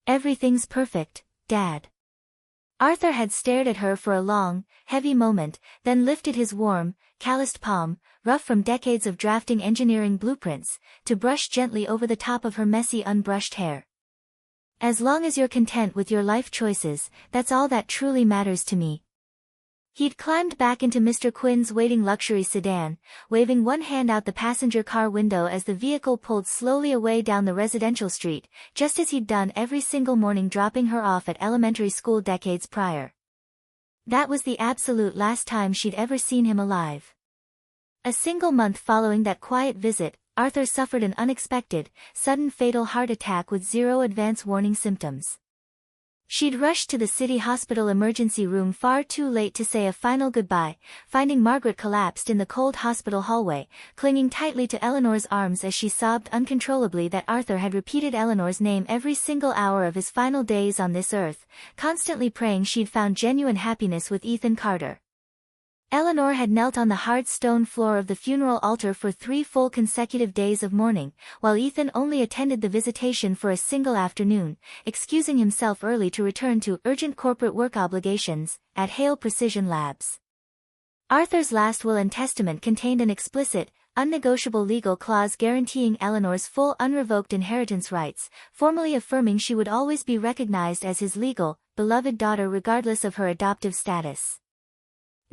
"Everything's perfect, Dad." Arthur had stared at her for a long, heavy moment, then lifted his warm, calloused palm, rough from decades of drafting engineering blueprints, to brush gently over the top of her messy unbrushed hair. "As long as you're content with your life choices, that's all that truly matters to me." He'd climbed back into Mr. Quinn's waiting luxury sedan, waving one hand out the passenger car window as the vehicle pulled slowly away down the residential street, just as he'd done every single morning dropping her off at elementary school decades prior. That was the absolute last time she'd ever seen him alive. A single month following that quiet visit, Arthur suffered an unexpected, sudden fatal heart attack with zero advance warning symptoms. She'd rushed to the city hospital emergency room far too late to say a final goodbye, finding Margaret collapsed in the cold hospital hallway, clinging tightly to Eleanor's arms as she sobbed uncontrollably that Arthur had repeated Eleanor's name every single hour of his final days on this earth, constantly praying she'd found genuine happiness with Ethan Carter. Eleanor had knelt on the hard stone floor of the funeral altar for 3 full consecutive days of mourning, while Ethan only attended the visitation for a single afternoon, excusing himself early to return to urgent corporate work obligations at Hale Precision Labs. Arthur's last will and testament contained an explicit, unnegotiable legal clause guaranteeing Eleanor's full unrevoked inheritance rights, formally affirming she would always be recognized as his legal, beloved daughter regardless of her adoptive status.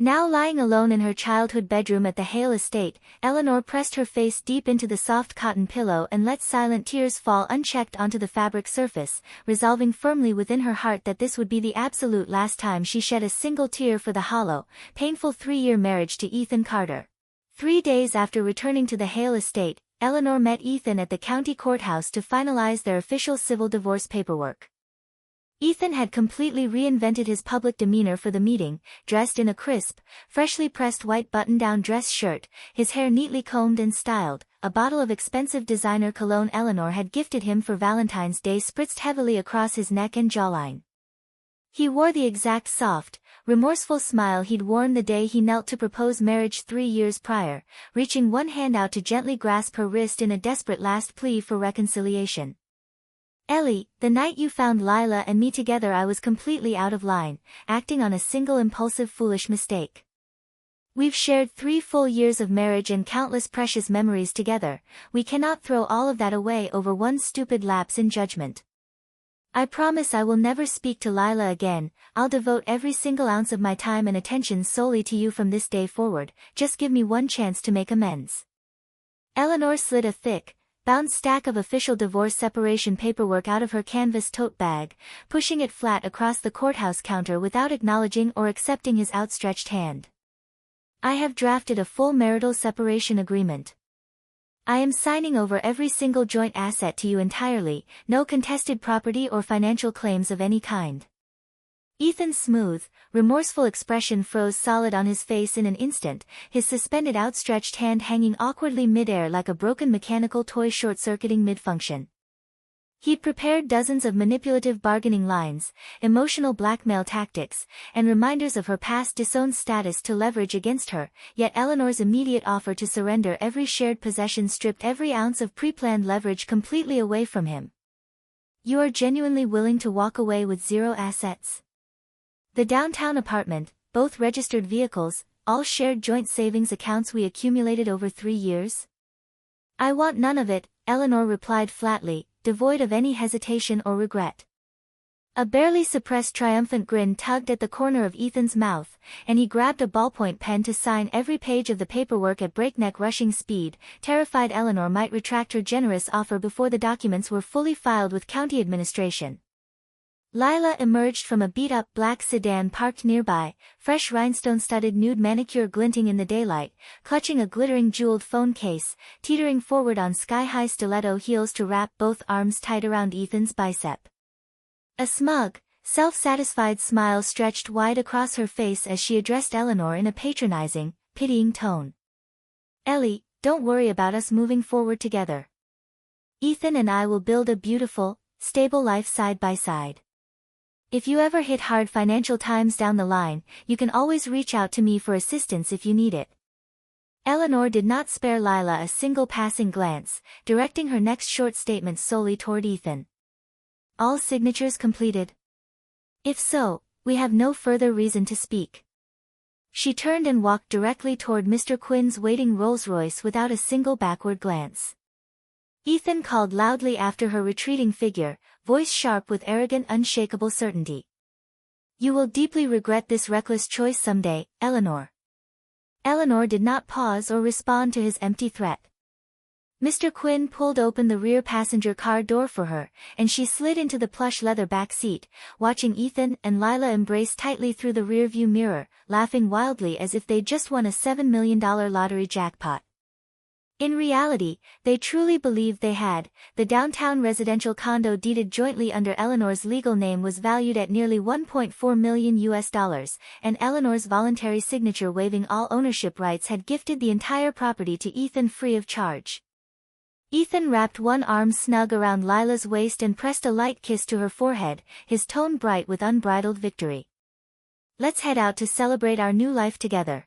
Now lying alone in her childhood bedroom at the Hale estate, Eleanor pressed her face deep into the soft cotton pillow and let silent tears fall unchecked onto the fabric surface, resolving firmly within her heart that this would be the absolute last time she shed a single tear for the hollow, painful 3-year marriage to Ethan Carter. 3 days after returning to the Hale estate, Eleanor met Ethan at the county courthouse to finalize their official civil divorce paperwork. Ethan had completely reinvented his public demeanor for the meeting, dressed in a crisp, freshly pressed white button-down dress shirt, his hair neatly combed and styled, a bottle of expensive designer cologne Eleanor had gifted him for Valentine's Day spritzed heavily across his neck and jawline. He wore the exact soft, remorseful smile he'd worn the day he knelt to propose marriage 3 years prior, reaching one hand out to gently grasp her wrist in a desperate last plea for reconciliation. "Ellie, the night you found Lila and me together I was completely out of line, acting on a single impulsive foolish mistake. We've shared 3 full years of marriage and countless precious memories together, we cannot throw all of that away over one stupid lapse in judgment. I promise I will never speak to Lila again, I'll devote every single ounce of my time and attention solely to you from this day forward, just give me one chance to make amends." Eleanor slid a thick, bound stack of official divorce separation paperwork out of her canvas tote bag, pushing it flat across the courthouse counter without acknowledging or accepting his outstretched hand. I have drafted a full marital separation agreement. I am signing over every single joint asset to you entirely, no contested property or financial claims of any kind. Ethan's smooth, remorseful expression froze solid on his face in an instant, his suspended outstretched hand hanging awkwardly mid-air like a broken mechanical toy short-circuiting mid-function. He'd prepared dozens of manipulative bargaining lines, emotional blackmail tactics, and reminders of her past disowned status to leverage against her, yet Eleanor's immediate offer to surrender every shared possession stripped every ounce of pre-planned leverage completely away from him. You are genuinely willing to walk away with zero assets? The downtown apartment, both registered vehicles, all shared joint savings accounts we accumulated over 3 years? I want none of it, Eleanor replied flatly, devoid of any hesitation or regret. A barely suppressed triumphant grin tugged at the corner of Ethan's mouth, and he grabbed a ballpoint pen to sign every page of the paperwork at breakneck rushing speed, terrified Eleanor might retract her generous offer before the documents were fully filed with county administration. Lila emerged from a beat-up black sedan parked nearby, fresh rhinestone-studded nude manicure glinting in the daylight, clutching a glittering jeweled phone case, teetering forward on sky-high stiletto heels to wrap both arms tight around Ethan's bicep. A smug, self-satisfied smile stretched wide across her face as she addressed Eleanor in a patronizing, pitying tone. Ellie, don't worry about us moving forward together. Ethan and I will build a beautiful, stable life side by side. If you ever hit hard financial times down the line, you can always reach out to me for assistance if you need it. Eleanor did not spare Lila a single passing glance, directing her next short statement solely toward Ethan. All signatures completed? If so, we have no further reason to speak. She turned and walked directly toward Mr. Quinn's waiting Rolls-Royce without a single backward glance. Ethan called loudly after her retreating figure, voice sharp with arrogant unshakable certainty. You will deeply regret this reckless choice someday, Eleanor. Eleanor did not pause or respond to his empty threat. Mr. Quinn pulled open the rear passenger car door for her, and she slid into the plush leather back seat, watching Ethan and Lila embrace tightly through the rearview mirror, laughing wildly as if they'd just won a $7 million lottery jackpot. In reality, they truly believed they had. The downtown residential condo deeded jointly under Eleanor's legal name was valued at nearly $1.4 million, and Eleanor's voluntary signature waiving all ownership rights had gifted the entire property to Ethan free of charge. Ethan wrapped one arm snug around Lila's waist and pressed a light kiss to her forehead, his tone bright with unbridled victory. Let's head out to celebrate our new life together.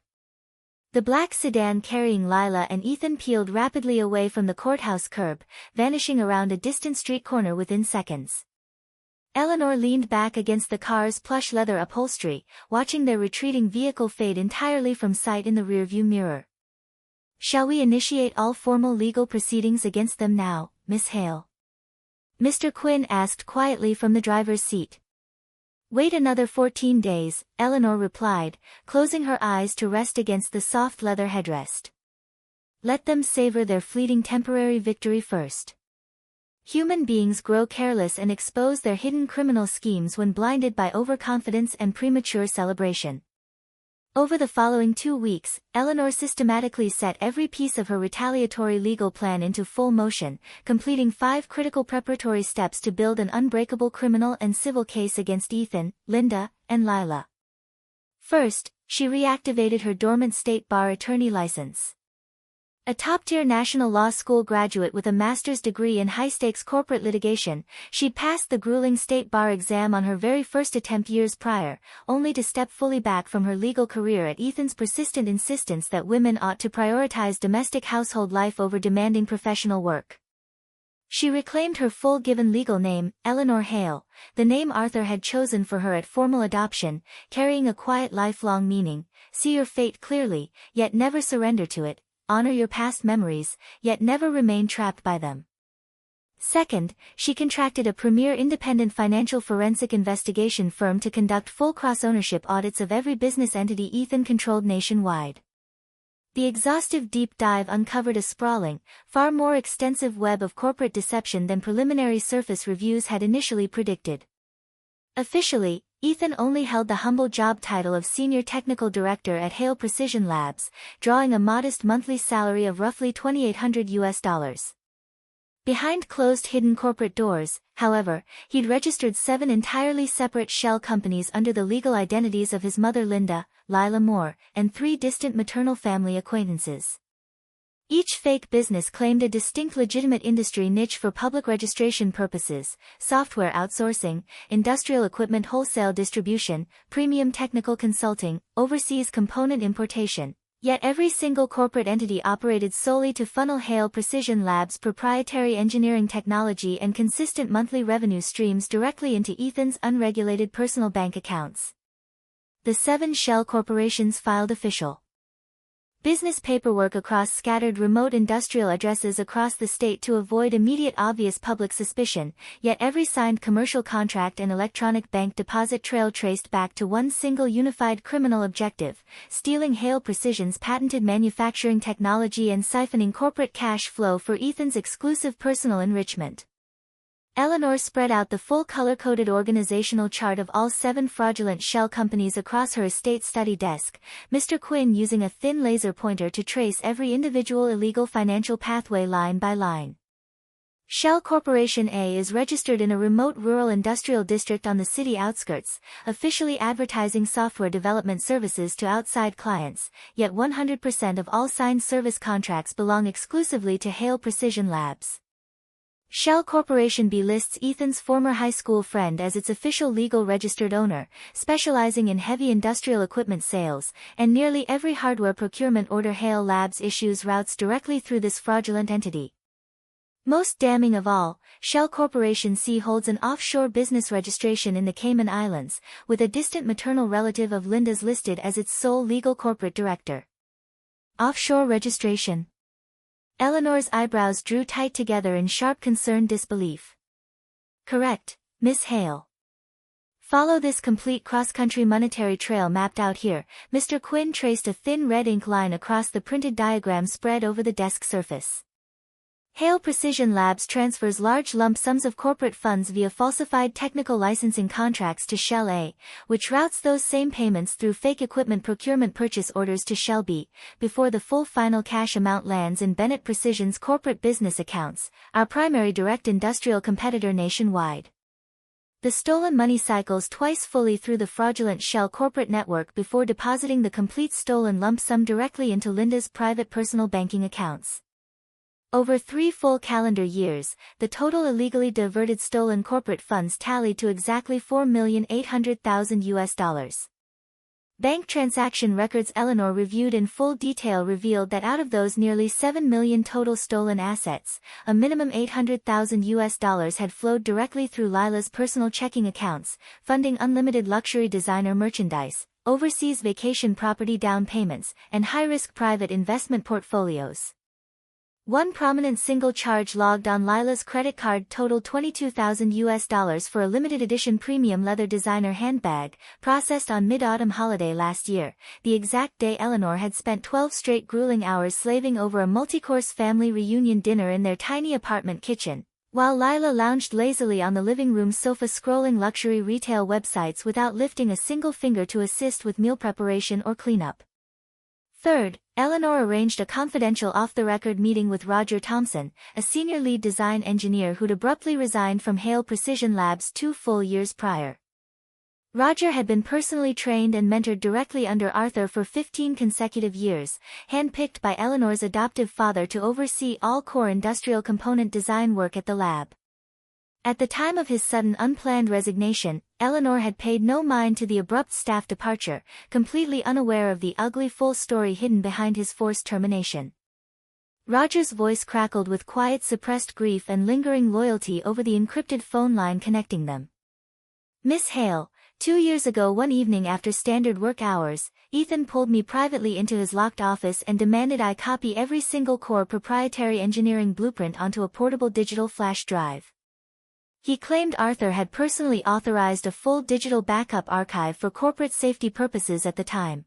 The black sedan carrying Lila and Ethan peeled rapidly away from the courthouse curb, vanishing around a distant street corner within seconds. Eleanor leaned back against the car's plush leather upholstery, watching their retreating vehicle fade entirely from sight in the rearview mirror. Shall we initiate all formal legal proceedings against them now, Miss Hale? Mr. Quinn asked quietly from the driver's seat. Wait another 14 days, Eleanor replied, closing her eyes to rest against the soft leather headrest. Let them savor their fleeting temporary victory first. Human beings grow careless and expose their hidden criminal schemes when blinded by overconfidence and premature celebration. Over the following 2 weeks, Eleanor systematically set every piece of her retaliatory legal plan into full motion, completing 5 critical preparatory steps to build an unbreakable criminal and civil case against Ethan, Linda, and Lila. First, she reactivated her dormant state bar attorney license. A top-tier national law school graduate with a master's degree in high-stakes corporate litigation, she'd passed the grueling state bar exam on her very first attempt years prior, only to step fully back from her legal career at Ethan's persistent insistence that women ought to prioritize domestic household life over demanding professional work. She reclaimed her full given legal name, Eleanor Hale, the name Arthur had chosen for her at formal adoption, carrying a quiet lifelong meaning: see your fate clearly, yet never surrender to it. Honor your past memories, yet never remain trapped by them. Second, she contracted a premier independent financial forensic investigation firm to conduct full cross-ownership audits of every business entity Ethan controlled nationwide. The exhaustive deep dive uncovered a sprawling, far more extensive web of corporate deception than preliminary surface reviews had initially predicted. Officially, Ethan only held the humble job title of Senior Technical Director at Hale Precision Labs, drawing a modest monthly salary of roughly $2,800. Behind closed hidden corporate doors, however, he'd registered 7 entirely separate shell companies under the legal identities of his mother Linda, Lila Moore, and 3 distant maternal family acquaintances. Each fake business claimed a distinct legitimate industry niche for public registration purposes: software outsourcing, industrial equipment wholesale distribution, premium technical consulting, overseas component importation. Yet every single corporate entity operated solely to funnel Hale Precision Labs' proprietary engineering technology and consistent monthly revenue streams directly into Ethan's unregulated personal bank accounts. The 7 shell corporations filed official business paperwork across scattered remote industrial addresses across the state to avoid immediate obvious public suspicion, yet every signed commercial contract and electronic bank deposit trail traced back to one single unified criminal objective: stealing Hale Precision's patented manufacturing technology and siphoning corporate cash flow for Ethan's exclusive personal enrichment. Eleanor spread out the full color-coded organizational chart of all 7 fraudulent shell companies across her estate study desk, Mr. Quinn using a thin laser pointer to trace every individual illegal financial pathway line by line. Shell Corporation A is registered in a remote rural industrial district on the city outskirts, officially advertising software development services to outside clients, yet 100% of all signed service contracts belong exclusively to Hale Precision Labs. Shell Corporation B lists Ethan's former high school friend as its official legal registered owner, specializing in heavy industrial equipment sales, and nearly every hardware procurement order Hale Labs issues routes directly through this fraudulent entity. Most damning of all, Shell Corporation C holds an offshore business registration in the Cayman Islands, with a distant maternal relative of Linda's listed as its sole legal corporate director. Offshore registration. Eleanor's eyebrows drew tight together in sharp concerned disbelief. Correct, Miss Hale. Follow this complete cross-country monetary trail mapped out here. Mr. Quinn traced a thin red ink line across the printed diagram spread over the desk surface. Hale Precision Labs transfers large lump sums of corporate funds via falsified technical licensing contracts to Shell A, which routes those same payments through fake equipment procurement purchase orders to Shell B, before the full final cash amount lands in Bennett Precision's corporate business accounts, our primary direct industrial competitor nationwide. The stolen money cycles twice fully through the fraudulent Shell corporate network before depositing the complete stolen lump sum directly into Linda's private personal banking accounts. Over 3 full calendar years, the total illegally diverted stolen corporate funds tallied to exactly $4,800,000. Bank transaction records Eleanor reviewed in full detail revealed that out of those nearly $7 million total stolen assets, a minimum $800,000 had flowed directly through Lila's personal checking accounts, funding unlimited luxury designer merchandise, overseas vacation property down payments, and high-risk private investment portfolios. One prominent single charge logged on Lila's credit card totaled $22,000 for a limited edition premium leather designer handbag, processed on mid-autumn holiday last year, the exact day Eleanor had spent 12 straight grueling hours slaving over a multi-course family reunion dinner in their tiny apartment kitchen, while Lila lounged lazily on the living room sofa scrolling luxury retail websites without lifting a single finger to assist with meal preparation or cleanup. Third, Eleanor arranged a confidential off-the-record meeting with Roger Thompson, a senior lead design engineer who'd abruptly resigned from Hale Precision Labs 2 full years prior. Roger had been personally trained and mentored directly under Arthur for 15 consecutive years, handpicked by Eleanor's adoptive father to oversee all core industrial component design work at the lab. At the time of his sudden unplanned resignation, Eleanor had paid no mind to the abrupt staff departure, completely unaware of the ugly full story hidden behind his forced termination. Roger's voice crackled with quiet suppressed grief and lingering loyalty over the encrypted phone line connecting them. Miss Hale, 2 years ago one evening after standard work hours, Ethan pulled me privately into his locked office and demanded I copy every single core proprietary engineering blueprint onto a portable digital flash drive. He claimed Arthur had personally authorized a full digital backup archive for corporate safety purposes at the time.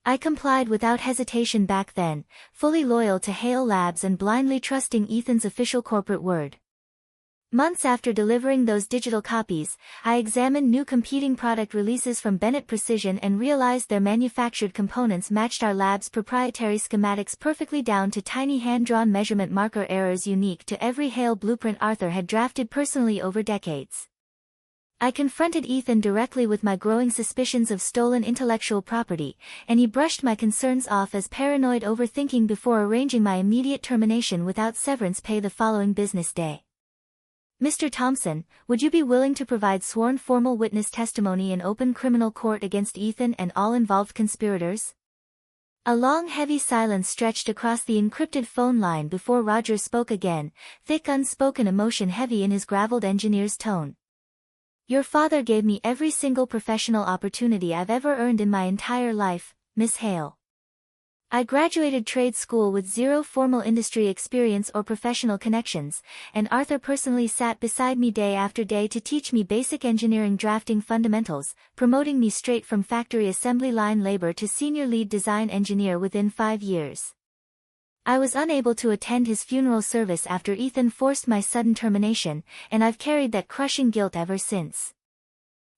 I complied without hesitation back then, fully loyal to Hale Labs and blindly trusting Ethan's official corporate word. Months after delivering those digital copies, I examined new competing product releases from Bennett Precision and realized their manufactured components matched our lab's proprietary schematics perfectly down to tiny hand-drawn measurement marker errors unique to every Hale blueprint Arthur had drafted personally over decades. I confronted Ethan directly with my growing suspicions of stolen intellectual property, and he brushed my concerns off as paranoid overthinking before arranging my immediate termination without severance pay the following business day. Mr. Thompson, would you be willing to provide sworn formal witness testimony in open criminal court against Ethan and all involved conspirators? A long heavy silence stretched across the encrypted phone line before Roger spoke again, thick unspoken emotion heavy in his graveled engineer's tone. Your father gave me every single professional opportunity I've ever earned in my entire life, Miss Hale. I graduated trade school with zero formal industry experience or professional connections, and Arthur personally sat beside me day after day to teach me basic engineering drafting fundamentals, promoting me straight from factory assembly line labor to senior lead design engineer within 5 years. I was unable to attend his funeral service after Ethan forced my sudden termination, and I've carried that crushing guilt ever since.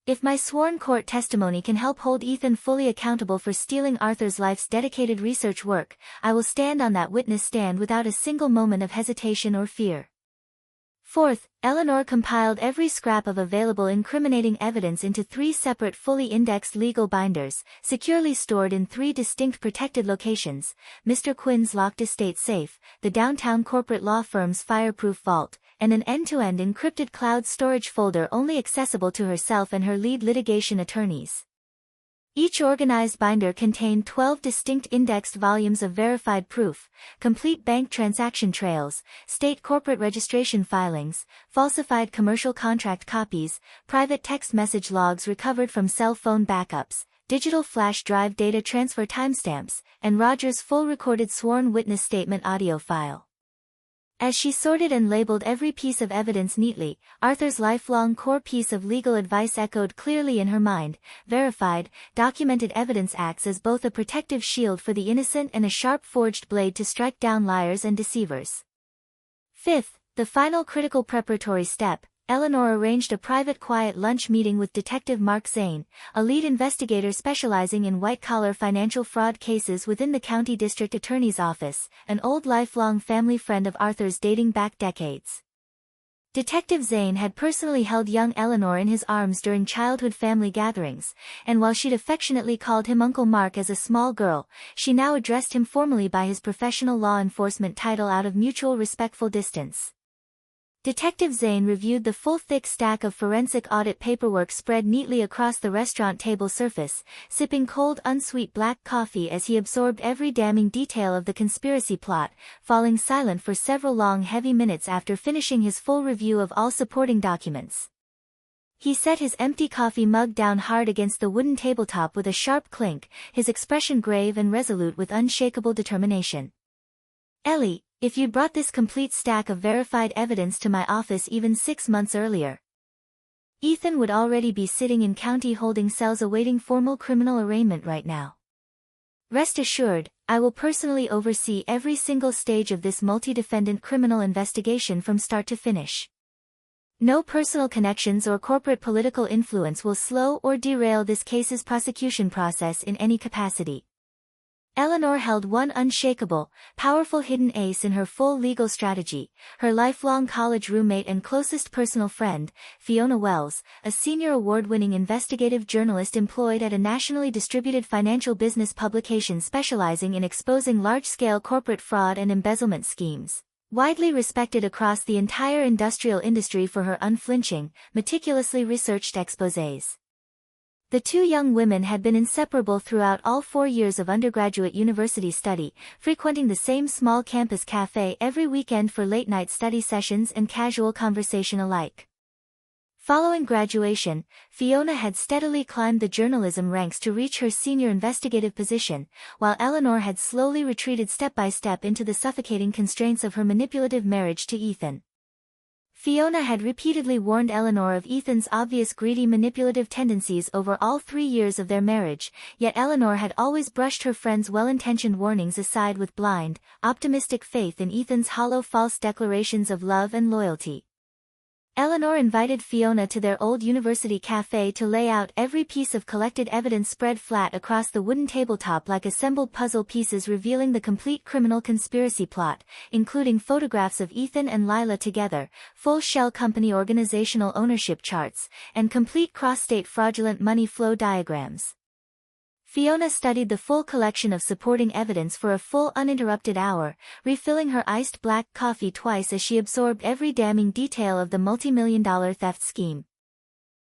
If my sworn court testimony can help hold Ethan fully accountable for stealing Arthur's life's dedicated research work, I will stand on that witness stand without a single moment of hesitation or fear. Fourth, Eleanor compiled every scrap of available incriminating evidence into 3 separate fully indexed legal binders, securely stored in 3 distinct protected locations: Mr. Quinn's locked estate safe, the downtown corporate law firm's fireproof vault, and an end-to-end encrypted cloud storage folder only accessible to herself and her lead litigation attorneys. Each organized binder contained 12 distinct indexed volumes of verified proof, complete bank transaction trails, state corporate registration filings, falsified commercial contract copies, private text message logs recovered from cell phone backups, digital flash drive data transfer timestamps, and Roger's full recorded sworn witness statement audio file. As she sorted and labeled every piece of evidence neatly, Arthur's lifelong core piece of legal advice echoed clearly in her mind: verified, documented evidence acts as both a protective shield for the innocent and a sharp-forged blade to strike down liars and deceivers. Fifth, the final critical preparatory step, Eleanor arranged a private quiet lunch meeting with Detective Mark Zane, a lead investigator specializing in white-collar financial fraud cases within the County District Attorney's Office, an old lifelong family friend of Arthur's dating back decades. Detective Zane had personally held young Eleanor in his arms during childhood family gatherings, and while she'd affectionately called him Uncle Mark as a small girl, she now addressed him formally by his professional law enforcement title out of mutual respectful distance. Detective Zane reviewed the full thick stack of forensic audit paperwork spread neatly across the restaurant table surface, sipping cold unsweet black coffee as he absorbed every damning detail of the conspiracy plot, falling silent for several long heavy minutes after finishing his full review of all supporting documents. He set his empty coffee mug down hard against the wooden tabletop with a sharp clink, his expression grave and resolute with unshakable determination. "Ellie, if you'd brought this complete stack of verified evidence to my office even 6 months earlier, Ethan would already be sitting in county holding cells awaiting formal criminal arraignment right now. Rest assured, I will personally oversee every single stage of this multi-defendant criminal investigation from start to finish. No personal connections or corporate political influence will slow or derail this case's prosecution process in any capacity." Eleanor held one unshakable, powerful hidden ace in her full legal strategy: her lifelong college roommate and closest personal friend, Fiona Wells, a senior award-winning investigative journalist employed at a nationally distributed financial business publication specializing in exposing large-scale corporate fraud and embezzlement schemes. Widely respected across the entire industrial industry for her unflinching, meticulously researched exposés. The 2 young women had been inseparable throughout all 4 years of undergraduate university study, frequenting the same small campus cafe every weekend for late-night study sessions and casual conversation alike. Following graduation, Fiona had steadily climbed the journalism ranks to reach her senior investigative position, while Eleanor had slowly retreated step by step into the suffocating constraints of her manipulative marriage to Ethan. Fiona had repeatedly warned Eleanor of Ethan's obvious greedy manipulative tendencies over all 3 years of their marriage, yet Eleanor had always brushed her friend's well-intentioned warnings aside with blind, optimistic faith in Ethan's hollow false declarations of love and loyalty. Eleanor invited Fiona to their old university cafe to lay out every piece of collected evidence spread flat across the wooden tabletop like assembled puzzle pieces revealing the complete criminal conspiracy plot, including photographs of Ethan and Lila together, full shell company organizational ownership charts, and complete cross-state fraudulent money flow diagrams. Fiona studied the full collection of supporting evidence for a full uninterrupted hour, refilling her iced black coffee twice as she absorbed every damning detail of the multi-million-dollar theft scheme.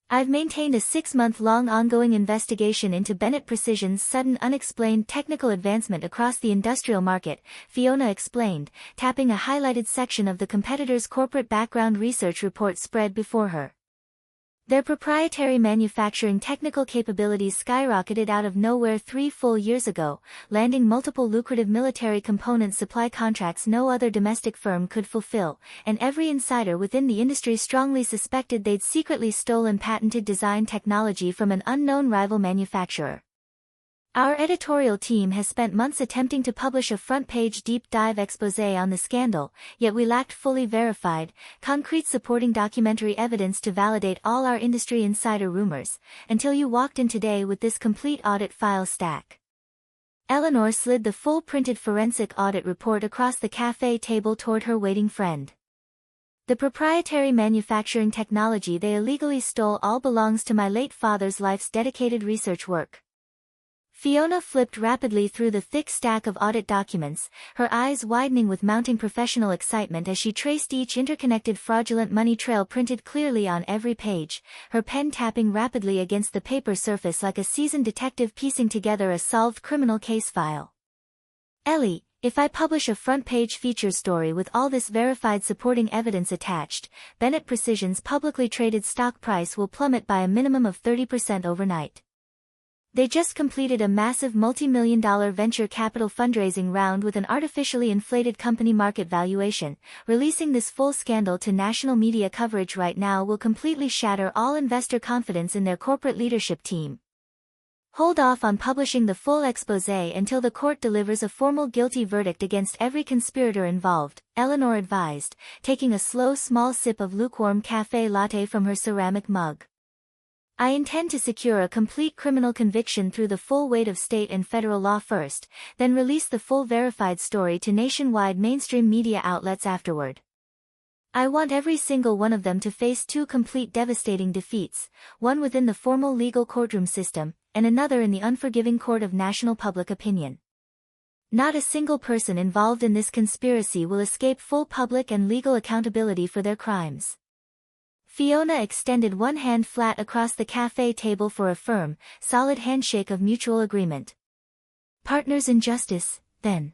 "I've maintained a 6-month-long ongoing investigation into Bennett Precision's sudden unexplained technical advancement across the industrial market," Fiona explained, tapping a highlighted section of the competitor's corporate background research report spread before her. Their proprietary manufacturing technical capabilities skyrocketed out of nowhere 3 full years ago, landing multiple lucrative military component supply contracts no other domestic firm could fulfill, and every insider within the industry strongly suspected they'd secretly stolen patented design technology from an unknown rival manufacturer. "Our editorial team has spent months attempting to publish a front-page deep-dive exposé on the scandal, yet we lacked fully verified, concrete supporting documentary evidence to validate all our industry insider rumors, until you walked in today with this complete audit file stack." Eleanor slid the full printed forensic audit report across the cafe table toward her waiting friend. "The proprietary manufacturing technology they illegally stole all belongs to my late father's life's dedicated research work." Fiona flipped rapidly through the thick stack of audit documents, her eyes widening with mounting professional excitement as she traced each interconnected fraudulent money trail printed clearly on every page, her pen tapping rapidly against the paper surface like a seasoned detective piecing together a solved criminal case file. "Ellie, if I publish a front-page feature story with all this verified supporting evidence attached, Bennett Precision's publicly traded stock price will plummet by a minimum of 30% overnight. They just completed a massive multi-million-dollar venture capital fundraising round with an artificially inflated company market valuation. Releasing this full scandal to national media coverage right now will completely shatter all investor confidence in their corporate leadership team. Hold off on publishing the full exposé until the court delivers a formal guilty verdict against every conspirator involved," Eleanor advised, taking a slow small sip of lukewarm café latte from her ceramic mug. "I intend to secure a complete criminal conviction through the full weight of state and federal law first, then release the full verified story to nationwide mainstream media outlets afterward. I want every single one of them to face 2 complete devastating defeats, one within the formal legal courtroom system, and another in the unforgiving court of national public opinion. Not a single person involved in this conspiracy will escape full public and legal accountability for their crimes." Fiona extended one hand flat across the cafe table for a firm, solid handshake of mutual agreement. "Partners in justice, then."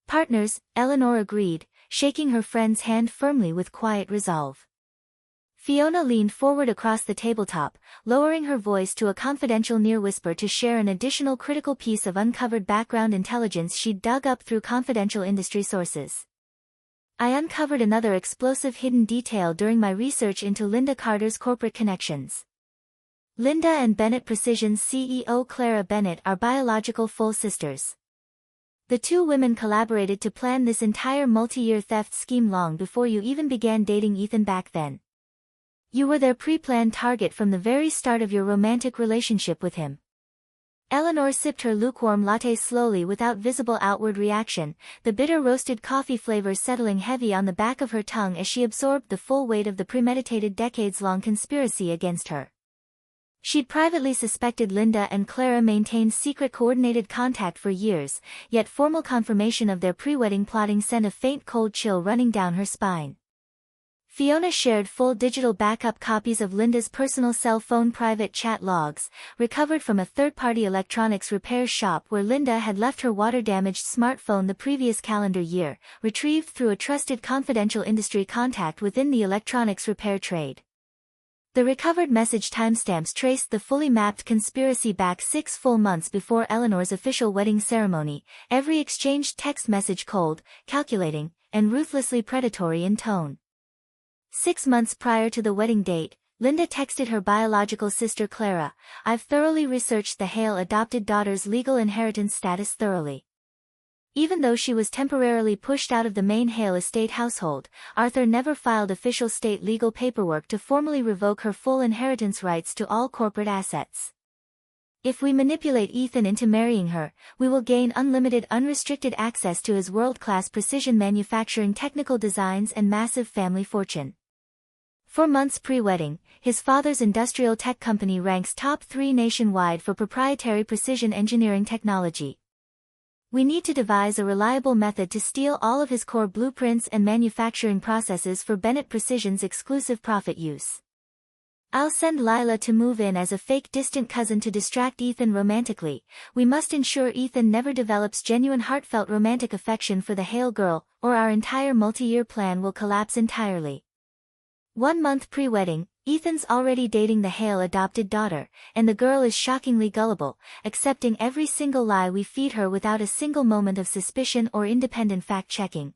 "Partners," Eleanor agreed, shaking her friend's hand firmly with quiet resolve. Fiona leaned forward across the tabletop, lowering her voice to a confidential near whisper to share an additional critical piece of uncovered background intelligence she'd dug up through confidential industry sources. "I uncovered another explosive hidden detail during my research into Linda Carter's corporate connections. Linda and Bennett Precision's CEO Clara Bennett are biological full sisters. The 2 women collaborated to plan this entire multi-year theft scheme long before you even began dating Ethan back then. You were their pre-planned target from the very start of your romantic relationship with him." Eleanor sipped her lukewarm latte slowly without visible outward reaction, the bitter roasted coffee flavor settling heavy on the back of her tongue as she absorbed the full weight of the premeditated decades-long conspiracy against her. She'd privately suspected Linda and Clara maintained secret coordinated contact for years, yet formal confirmation of their pre-wedding plotting sent a faint cold chill running down her spine. Fiona shared full digital backup copies of Linda's personal cell phone private chat logs, recovered from a third-party electronics repair shop where Linda had left her water-damaged smartphone the previous calendar year, retrieved through a trusted confidential industry contact within the electronics repair trade. The recovered message timestamps traced the fully mapped conspiracy back 6 full months before Eleanor's official wedding ceremony, every exchanged text message cold, calculating, and ruthlessly predatory in tone. 6 months prior to the wedding date, Linda texted her biological sister Clara, "I've thoroughly researched the Hale adopted daughter's legal inheritance status thoroughly." Even though she was temporarily pushed out of the main Hale estate household, Arthur never filed official state legal paperwork to formally revoke her full inheritance rights to all corporate assets. If we manipulate Ethan into marrying her, we will gain unlimited unrestricted access to his world-class precision manufacturing technical designs and massive family fortune. 4 months pre-wedding, his father's industrial tech company ranks top 3 nationwide for proprietary precision engineering technology. We need to devise a reliable method to steal all of his core blueprints and manufacturing processes for Bennett Precision's exclusive profit use. I'll send Lila to move in as a fake distant cousin to distract Ethan romantically. We must ensure Ethan never develops genuine heartfelt romantic affection for the Hale girl, or our entire multi-year plan will collapse entirely. 1 month pre-wedding, Ethan's already dating the Hale adopted daughter, and the girl is shockingly gullible, accepting every single lie we feed her without a single moment of suspicion or independent fact-checking.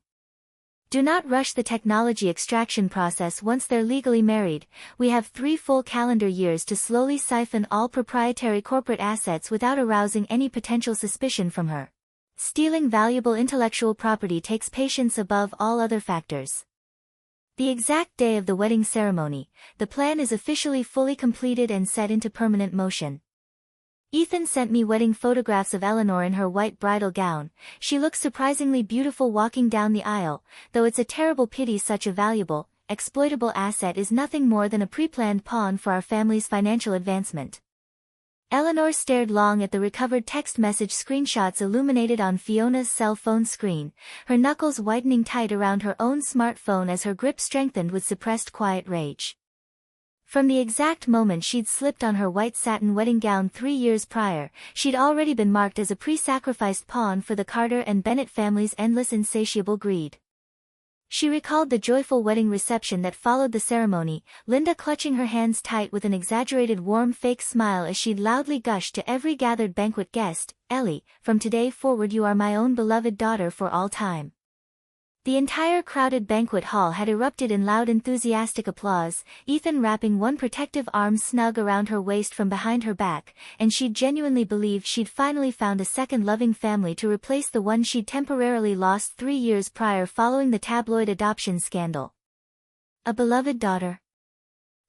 Do not rush the technology extraction process once they're legally married. We have 3 full calendar years to slowly siphon all proprietary corporate assets without arousing any potential suspicion from her. Stealing valuable intellectual property takes patience above all other factors. The exact day of the wedding ceremony, the plan is officially fully completed and set into permanent motion. Ethan sent me wedding photographs of Eleanor in her white bridal gown. She looks surprisingly beautiful walking down the aisle, though it's a terrible pity such a valuable, exploitable asset is nothing more than a pre-planned pawn for our family's financial advancement. Eleanor stared long at the recovered text message screenshots illuminated on Fiona's cell phone screen, her knuckles whitening tight around her own smartphone as her grip strengthened with suppressed quiet rage. From the exact moment she'd slipped on her white satin wedding gown 3 years prior, she'd already been marked as a pre-sacrificed pawn for the Carter and Bennett family's endless insatiable greed. She recalled the joyful wedding reception that followed the ceremony, Linda clutching her hands tight with an exaggerated warm fake smile as she'd loudly gushed to every gathered banquet guest, "Ellie, from today forward you are my own beloved daughter for all time." The entire crowded banquet hall had erupted in loud enthusiastic applause, Ethan wrapping one protective arm snug around her waist from behind her back, and she'd genuinely believed she'd finally found a second loving family to replace the one she'd temporarily lost 3 years prior following the tabloid adoption scandal. A beloved daughter.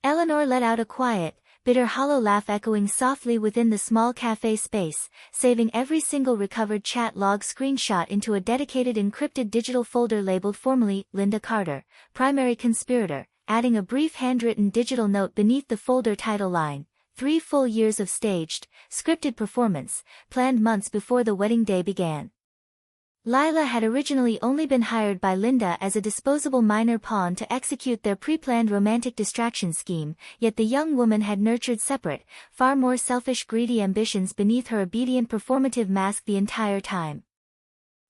Eleanor let out a quiet, bitter hollow laugh echoing softly within the small cafe space, saving every single recovered chat log screenshot into a dedicated encrypted digital folder labeled formally, Linda Carter, primary conspirator, adding a brief handwritten digital note beneath the folder title line, 3 full years of staged, scripted performance, planned months before the wedding day began. Lila had originally only been hired by Linda as a disposable minor pawn to execute their pre-planned romantic distraction scheme, yet the young woman had nurtured separate, far more selfish greedy ambitions beneath her obedient performative mask the entire time.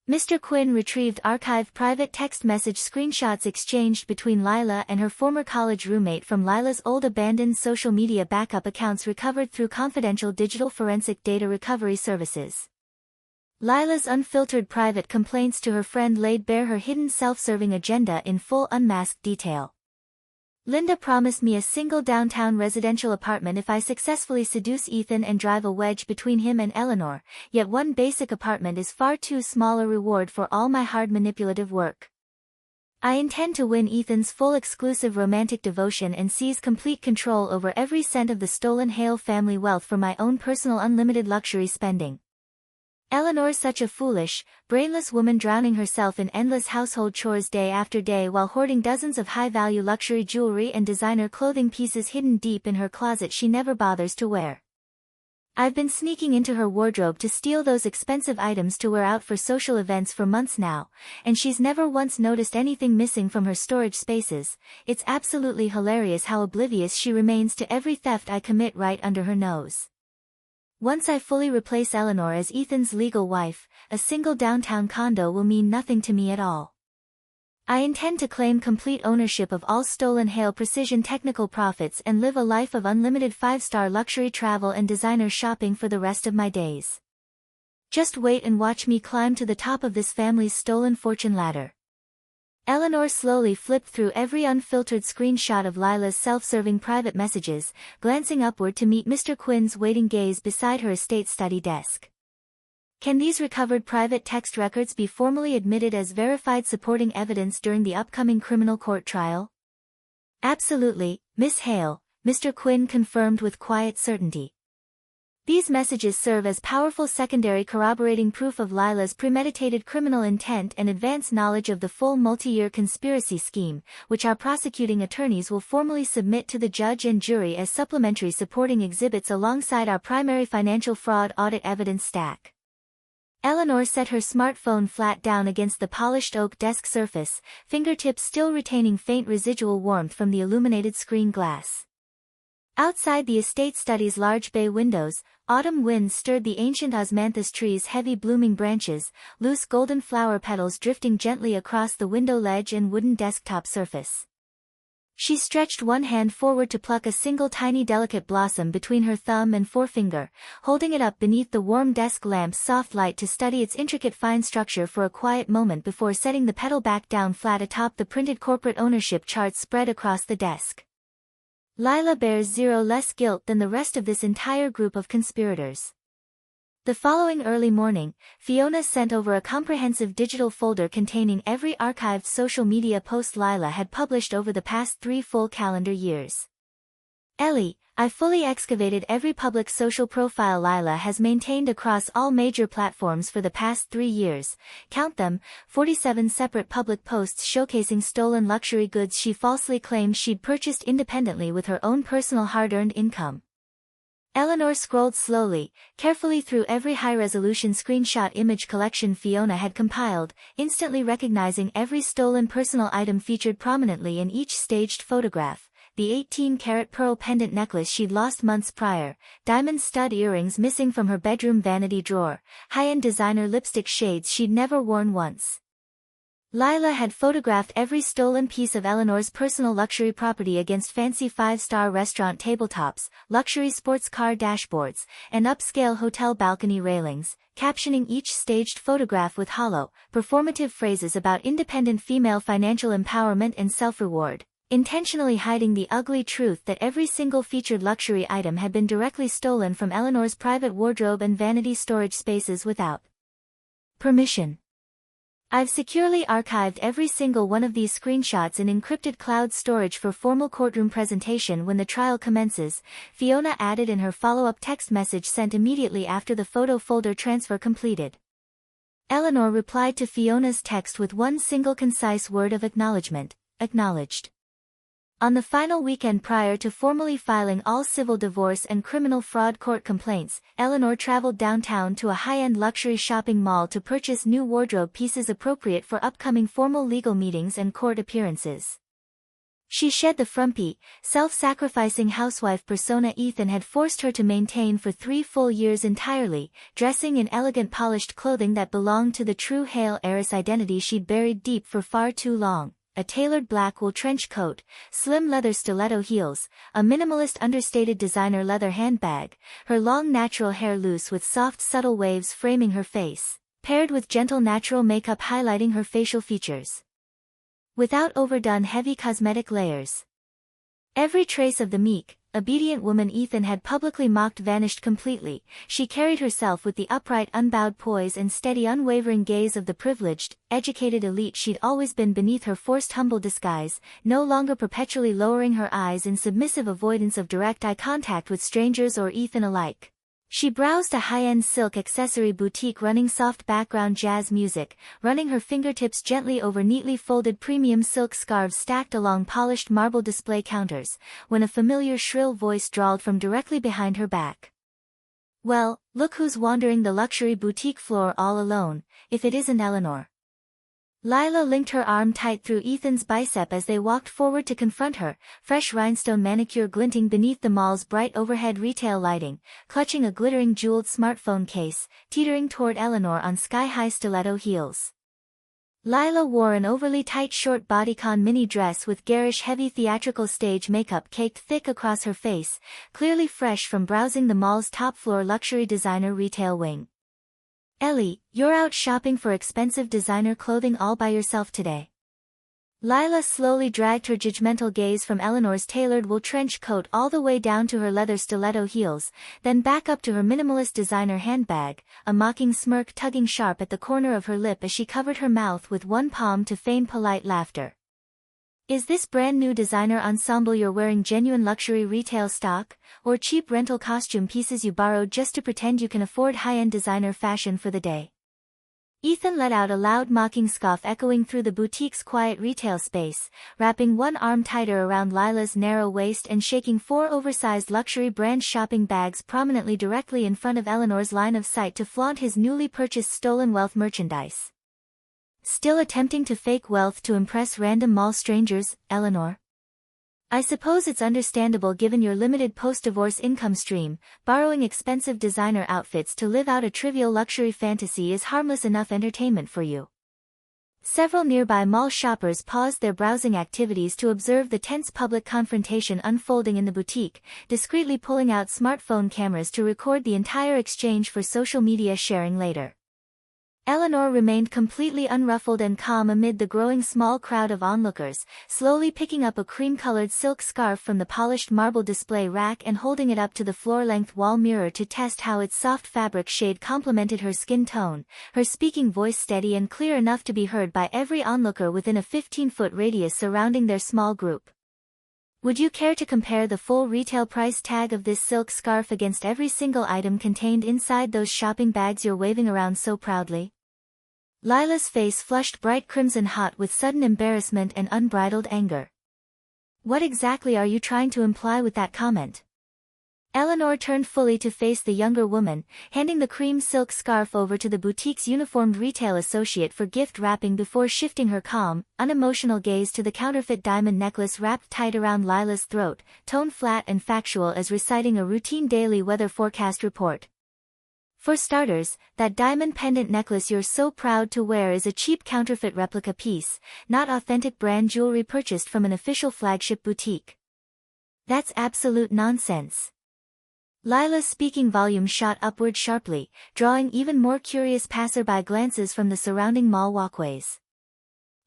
Mr. Quinn retrieved archived private text message screenshots exchanged between Lila and her former college roommate from Lila's old abandoned social media backup accounts recovered through confidential digital forensic data recovery services. Lila's unfiltered private complaints to her friend laid bare her hidden self-serving agenda in full unmasked detail. Linda promised me a single downtown residential apartment if I successfully seduce Ethan and drive a wedge between him and Eleanor, yet one basic apartment is far too small a reward for all my hard manipulative work. I intend to win Ethan's full exclusive romantic devotion and seize complete control over every cent of the stolen Hale family wealth for my own personal unlimited luxury spending. Eleanor's such a foolish, brainless woman drowning herself in endless household chores day after day while hoarding dozens of high-value luxury jewelry and designer clothing pieces hidden deep in her closet she never bothers to wear. I've been sneaking into her wardrobe to steal those expensive items to wear out for social events for months now, and she's never once noticed anything missing from her storage spaces. It's absolutely hilarious how oblivious she remains to every theft I commit right under her nose. Once I fully replace Eleanor as Ethan's legal wife, a single downtown condo will mean nothing to me at all. I intend to claim complete ownership of all stolen Hale Precision technical profits and live a life of unlimited 5-star luxury travel and designer shopping for the rest of my days. Just wait and watch me climb to the top of this family's stolen fortune ladder. Eleanor slowly flipped through every unfiltered screenshot of Lila's self-serving private messages, glancing upward to meet Mr. Quinn's waiting gaze beside her estate study desk. Can these recovered private text records be formally admitted as verified supporting evidence during the upcoming criminal court trial? Absolutely, Miss Hale, Mr. Quinn confirmed with quiet certainty. These messages serve as powerful secondary corroborating proof of Lila's premeditated criminal intent and advance knowledge of the full multi-year conspiracy scheme, which our prosecuting attorneys will formally submit to the judge and jury as supplementary supporting exhibits alongside our primary financial fraud audit evidence stack. Eleanor set her smartphone flat down against the polished oak desk surface, fingertips still retaining faint residual warmth from the illuminated screen glass. Outside the estate study's large bay windows, autumn winds stirred the ancient osmanthus tree's heavy blooming branches, loose golden flower petals drifting gently across the window ledge and wooden desktop surface. She stretched one hand forward to pluck a single tiny delicate blossom between her thumb and forefinger, holding it up beneath the warm desk lamp's soft light to study its intricate fine structure for a quiet moment before setting the petal back down flat atop the printed corporate ownership charts spread across the desk. Lila bears zero less guilt than the rest of this entire group of conspirators. The following early morning, Fiona sent over a comprehensive digital folder containing every archived social media post Lila had published over the past 3 full calendar years. Ellie, I fully excavated every public social profile Lila has maintained across all major platforms for the past 3 years, count them, 47 separate public posts showcasing stolen luxury goods she falsely claimed she'd purchased independently with her own personal hard-earned income. Eleanor scrolled slowly, carefully through every high-resolution screenshot image collection Fiona had compiled, instantly recognizing every stolen personal item featured prominently in each staged photograph. The 18-carat pearl pendant necklace she'd lost months prior, diamond stud earrings missing from her bedroom vanity drawer, high-end designer lipstick shades she'd never worn once. Lila had photographed every stolen piece of Eleanor's personal luxury property against fancy 5-star restaurant tabletops, luxury sports car dashboards, and upscale hotel balcony railings, captioning each staged photograph with hollow, performative phrases about independent female financial empowerment and self-reward, intentionally hiding the ugly truth that every single featured luxury item had been directly stolen from Eleanor's private wardrobe and vanity storage spaces without permission. I've securely archived every single one of these screenshots in encrypted cloud storage for formal courtroom presentation when the trial commences, Fiona added in her follow-up text message sent immediately after the photo folder transfer completed. Eleanor replied to Fiona's text with one single concise word of acknowledgement: acknowledged. On the final weekend prior to formally filing all civil divorce and criminal fraud court complaints, Eleanor traveled downtown to a high-end luxury shopping mall to purchase new wardrobe pieces appropriate for upcoming formal legal meetings and court appearances. She shed the frumpy, self-sacrificing housewife persona Ethan had forced her to maintain for 3 full years entirely, dressing in elegant polished clothing that belonged to the true Hale heiress identity she'd buried deep for far too long. A tailored black wool trench coat, slim leather stiletto heels, a minimalist understated designer leather handbag, her long natural hair loose with soft subtle waves framing her face, paired with gentle natural makeup highlighting her facial features. Without overdone heavy cosmetic layers. Every trace of the meek, obedient woman Ethan had publicly mocked vanished completely. She carried herself with the upright unbowed poise and steady unwavering gaze of the privileged, educated elite she'd always been beneath her forced humble disguise, no longer perpetually lowering her eyes in submissive avoidance of direct eye contact with strangers or Ethan alike. She browsed a high-end silk accessory boutique running soft background jazz music, running her fingertips gently over neatly folded premium silk scarves stacked along polished marble display counters, when a familiar shrill voice drawled from directly behind her back. Well, look who's wandering the luxury boutique floor all alone, if it isn't Eleanor. Lila linked her arm tight through Ethan's bicep as they walked forward to confront her, fresh rhinestone manicure glinting beneath the mall's bright overhead retail lighting, clutching a glittering jeweled smartphone case, teetering toward Eleanor on sky-high stiletto heels. Lila wore an overly tight short bodycon mini dress with garish heavy theatrical stage makeup caked thick across her face, clearly fresh from browsing the mall's top-floor luxury designer retail wing. Ellie, you're out shopping for expensive designer clothing all by yourself today. Lila slowly dragged her judgmental gaze from Eleanor's tailored wool trench coat all the way down to her leather stiletto heels, then back up to her minimalist designer handbag, a mocking smirk tugging sharp at the corner of her lip as she covered her mouth with one palm to feign polite laughter. Is this brand new designer ensemble you're wearing genuine luxury retail stock, or cheap rental costume pieces you borrowed just to pretend you can afford high-end designer fashion for the day? Ethan let out a loud mocking scoff echoing through the boutique's quiet retail space, wrapping one arm tighter around Lila's narrow waist and shaking 4 oversized luxury brand shopping bags prominently directly in front of Eleanor's line of sight to flaunt his newly purchased stolen wealth merchandise. Still attempting to fake wealth to impress random mall strangers, Eleanor? I suppose it's understandable given your limited post-divorce income stream. Borrowing expensive designer outfits to live out a trivial luxury fantasy is harmless enough entertainment for you. Several nearby mall shoppers paused their browsing activities to observe the tense public confrontation unfolding in the boutique, discreetly pulling out smartphone cameras to record the entire exchange for social media sharing later. Eleanor remained completely unruffled and calm amid the growing small crowd of onlookers, slowly picking up a cream-colored silk scarf from the polished marble display rack and holding it up to the floor-length wall mirror to test how its soft fabric shade complemented her skin tone, her speaking voice steady and clear enough to be heard by every onlooker within a 15-foot radius surrounding their small group. Would you care to compare the full retail price tag of this silk scarf against every single item contained inside those shopping bags you're waving around so proudly? Lila's face flushed bright crimson hot with sudden embarrassment and unbridled anger. What exactly are you trying to imply with that comment? Eleanor turned fully to face the younger woman, handing the cream silk scarf over to the boutique's uniformed retail associate for gift wrapping before shifting her calm, unemotional gaze to the counterfeit diamond necklace wrapped tight around Lila's throat, tone flat and factual as reciting a routine daily weather forecast report. For starters, that diamond pendant necklace you're so proud to wear is a cheap counterfeit replica piece, not authentic brand jewelry purchased from an official flagship boutique. That's absolute nonsense. Lila's speaking volume shot upward sharply, drawing even more curious passerby glances from the surrounding mall walkways.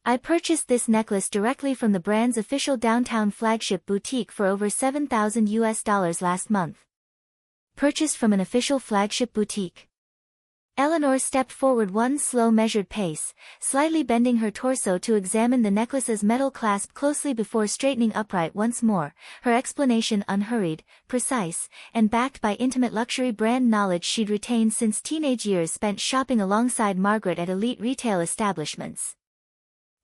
I purchased this necklace directly from the brand's official downtown flagship boutique for over $7,000 last month. Purchased from an official flagship boutique. Eleanor stepped forward one slow measured pace, slightly bending her torso to examine the necklace's metal clasp closely before straightening upright once more, her explanation unhurried, precise, and backed by intimate luxury brand knowledge she'd retained since teenage years spent shopping alongside Margaret at elite retail establishments.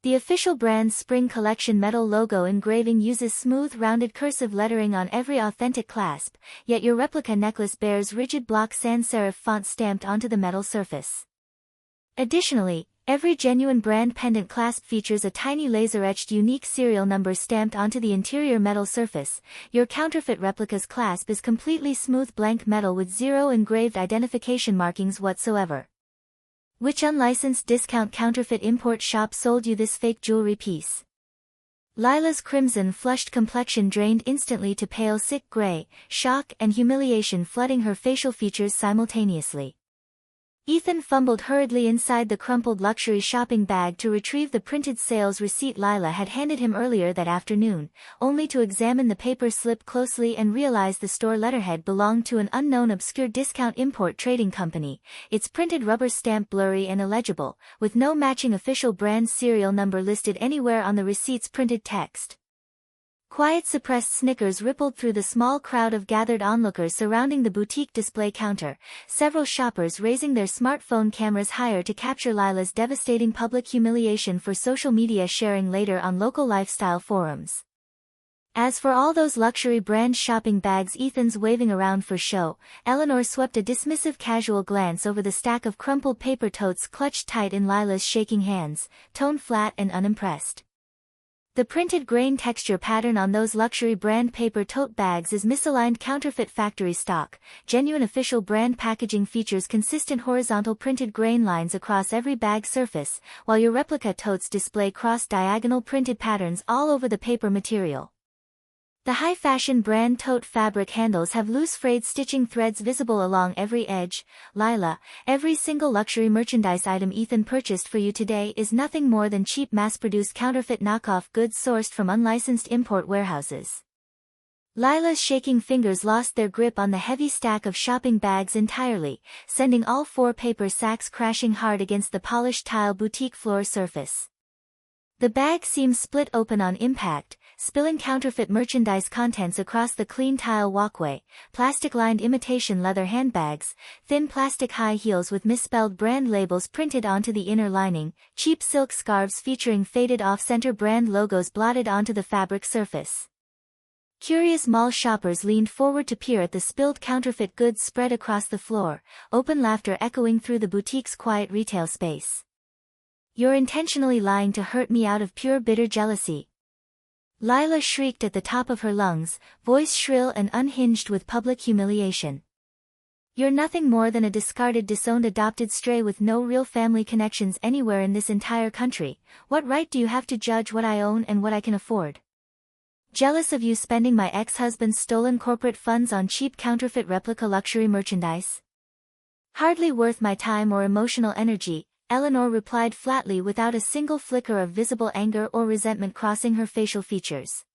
The official brand's spring collection metal logo engraving uses smooth rounded cursive lettering on every authentic clasp, yet your replica necklace bears rigid block sans serif font stamped onto the metal surface. Additionally, every genuine brand pendant clasp features a tiny laser-etched unique serial number stamped onto the interior metal surface. Your counterfeit replica's clasp is completely smooth blank metal with zero engraved identification markings whatsoever. Which unlicensed discount counterfeit import shop sold you this fake jewelry piece? Lila's crimson-flushed complexion drained instantly to pale sick gray, shock and humiliation flooding her facial features simultaneously. Ethan fumbled hurriedly inside the crumpled luxury shopping bag to retrieve the printed sales receipt Lila had handed him earlier that afternoon, only to examine the paper slip closely and realize the store letterhead belonged to an unknown obscure discount import trading company, its printed rubber stamp blurry and illegible, with no matching official brand serial number listed anywhere on the receipt's printed text. Quiet suppressed snickers rippled through the small crowd of gathered onlookers surrounding the boutique display counter, several shoppers raising their smartphone cameras higher to capture Lila's devastating public humiliation for social media sharing later on local lifestyle forums. As for all those luxury brand shopping bags Ethan's waving around for show, Eleanor swept a dismissive casual glance over the stack of crumpled paper totes clutched tight in Lila's shaking hands, tone flat and unimpressed. The printed grain texture pattern on those luxury brand paper tote bags is misaligned counterfeit factory stock. Genuine official brand packaging features consistent horizontal printed grain lines across every bag surface, while your replica totes display cross-diagonal printed patterns all over the paper material. The high-fashion brand tote fabric handles have loose frayed stitching threads visible along every edge. Lila, every single luxury merchandise item Ethan purchased for you today is nothing more than cheap mass-produced counterfeit knockoff goods sourced from unlicensed import warehouses. Lila's shaking fingers lost their grip on the heavy stack of shopping bags entirely, sending all 4 paper sacks crashing hard against the polished tile boutique floor surface. The bag seams split open on impact, spilling counterfeit merchandise contents across the clean tile walkway, plastic-lined imitation leather handbags, thin plastic high heels with misspelled brand labels printed onto the inner lining, cheap silk scarves featuring faded off-center brand logos blotted onto the fabric surface. Curious mall shoppers leaned forward to peer at the spilled counterfeit goods spread across the floor, open laughter echoing through the boutique's quiet retail space. "You're intentionally lying to hurt me out of pure bitter jealousy," Lila shrieked at the top of her lungs, voice shrill and unhinged with public humiliation. "You're nothing more than a discarded, disowned adopted stray with no real family connections anywhere in this entire country. What right do you have to judge what I own and what I can afford? Jealous of you spending my ex-husband's stolen corporate funds on cheap counterfeit replica luxury merchandise? Hardly worth my time or emotional energy," Eleanor replied flatly without a single flicker of visible anger or resentment crossing her facial features.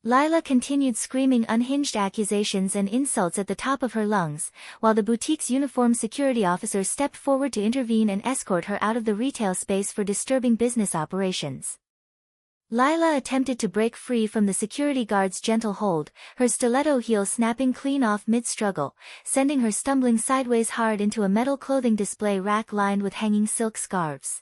Lila continued screaming unhinged accusations and insults at the top of her lungs, while the boutique's uniformed security officer stepped forward to intervene and escort her out of the retail space for disturbing business operations. Lila attempted to break free from the security guard's gentle hold, her stiletto heel snapping clean off mid-struggle, sending her stumbling sideways hard into a metal clothing display rack lined with hanging silk scarves.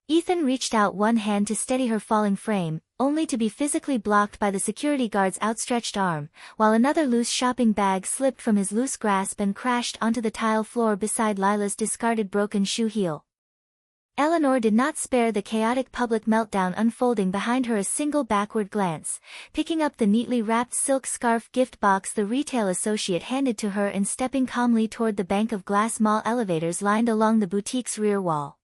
Ethan reached out one hand to steady her falling frame, only to be physically blocked by the security guard's outstretched arm, while another loose shopping bag slipped from his loose grasp and crashed onto the tile floor beside Lila's discarded broken shoe heel. Eleanor did not spare the chaotic public meltdown unfolding behind her a single backward glance, picking up the neatly wrapped silk scarf gift box the retail associate handed to her and stepping calmly toward the bank of glass mall elevators lined along the boutique's rear wall.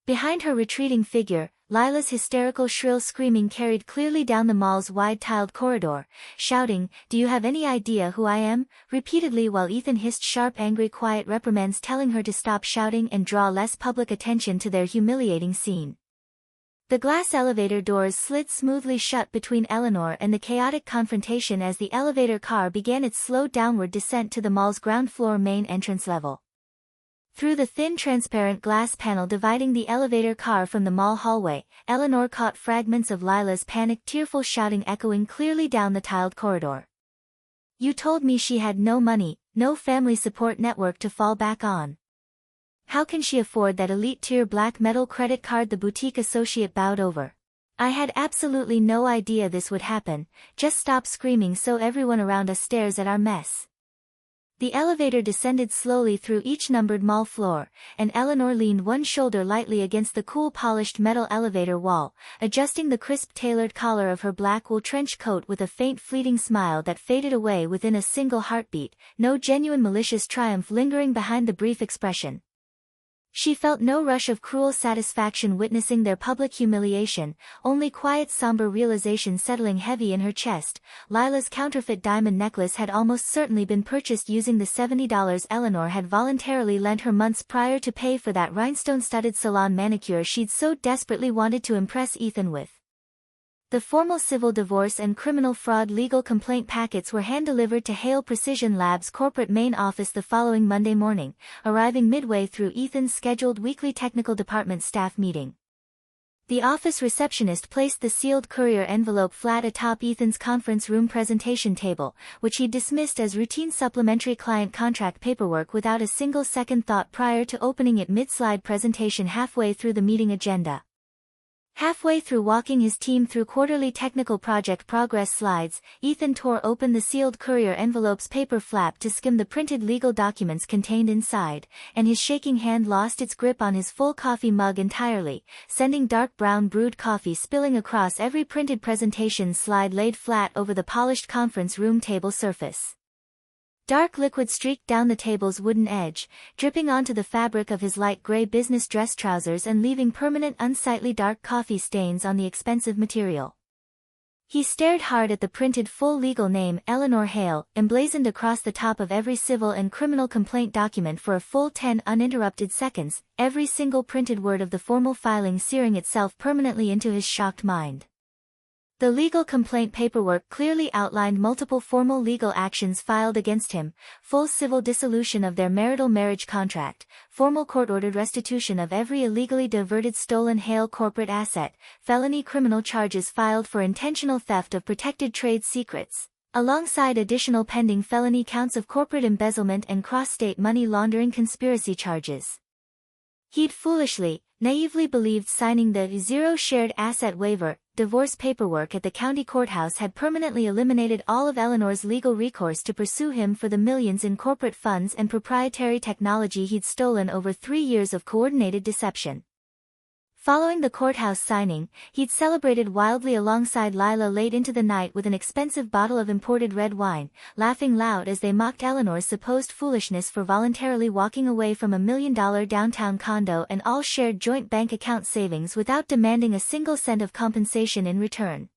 Behind her retreating figure, Lila's hysterical shrill screaming carried clearly down the mall's wide-tiled corridor, shouting, "Do you have any idea who I am?" repeatedly, while Ethan hissed sharp angry quiet reprimands telling her to stop shouting and draw less public attention to their humiliating scene. The glass elevator doors slid smoothly shut between Eleanor and the chaotic confrontation as the elevator car began its slow downward descent to the mall's ground floor main entrance level. Through the thin transparent glass panel dividing the elevator car from the mall hallway, Eleanor caught fragments of Lila's panicked tearful shouting echoing clearly down the tiled corridor. "You told me she had no money, no family support network to fall back on. How can she afford that elite-tier black metal credit card?" the boutique associate bowed over. "I had absolutely no idea this would happen. Just stop screaming so everyone around us stares at our mess." The elevator descended slowly through each numbered mall floor, and Eleanor leaned one shoulder lightly against the cool polished metal elevator wall, adjusting the crisp tailored collar of her black wool trench coat with a faint fleeting smile that faded away within a single heartbeat, no genuine malicious triumph lingering behind the brief expression. She felt no rush of cruel satisfaction witnessing their public humiliation, only quiet somber realization settling heavy in her chest. Lila's counterfeit diamond necklace had almost certainly been purchased using the $70 Eleanor had voluntarily lent her months prior to pay for that rhinestone-studded salon manicure she'd so desperately wanted to impress Ethan with. The formal civil divorce and criminal fraud legal complaint packets were hand-delivered to Hale Precision Labs' corporate main office the following Monday morning, arriving midway through Ethan's scheduled weekly technical department staff meeting. The office receptionist placed the sealed courier envelope flat atop Ethan's conference room presentation table, which he dismissed as routine supplementary client contract paperwork without a single second thought prior to opening it mid-slide presentation halfway through the meeting agenda. Halfway through walking his team through quarterly technical project progress slides, Ethan tore open the sealed courier envelope's paper flap to skim the printed legal documents contained inside, and his shaking hand lost its grip on his full coffee mug entirely, sending dark brown brewed coffee spilling across every printed presentation slide laid flat over the polished conference room table surface. Dark liquid streaked down the table's wooden edge, dripping onto the fabric of his light gray business dress trousers and leaving permanent unsightly dark coffee stains on the expensive material. He stared hard at the printed full legal name Eleanor Hale, emblazoned across the top of every civil and criminal complaint document for a full 10 uninterrupted seconds, every single printed word of the formal filing searing itself permanently into his shocked mind. The legal complaint paperwork clearly outlined multiple formal legal actions filed against him: full civil dissolution of their marital marriage contract, formal court-ordered restitution of every illegally diverted stolen Hale corporate asset, felony criminal charges filed for intentional theft of protected trade secrets, alongside additional pending felony counts of corporate embezzlement and cross-state money laundering conspiracy charges. He'd foolishly, naively believed signing the zero shared asset waiver, divorce paperwork at the county courthouse had permanently eliminated all of Eleanor's legal recourse to pursue him for the millions in corporate funds and proprietary technology he'd stolen over 3 years of coordinated deception. Following the courthouse signing, he'd celebrated wildly alongside Lila late into the night with an expensive bottle of imported red wine, laughing loud as they mocked Eleanor's supposed foolishness for voluntarily walking away from $1 million downtown condo and all shared joint bank account savings without demanding a single cent of compensation in return.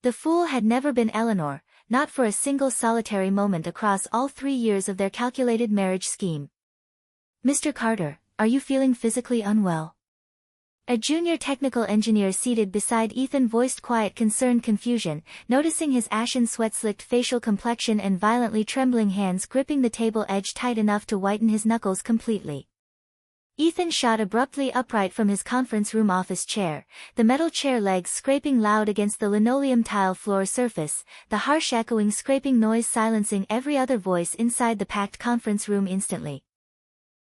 The fool had never been Eleanor, not for a single solitary moment across all 3 years of their calculated marriage scheme. "Mr. Carter, are you feeling physically unwell?" A junior technical engineer seated beside Ethan voiced quiet concerned confusion, noticing his ashen sweat-slicked facial complexion and violently trembling hands gripping the table edge tight enough to whiten his knuckles completely. Ethan shot abruptly upright from his conference room office chair, the metal chair legs scraping loud against the linoleum tile floor surface, the harsh echoing scraping noise silencing every other voice inside the packed conference room instantly.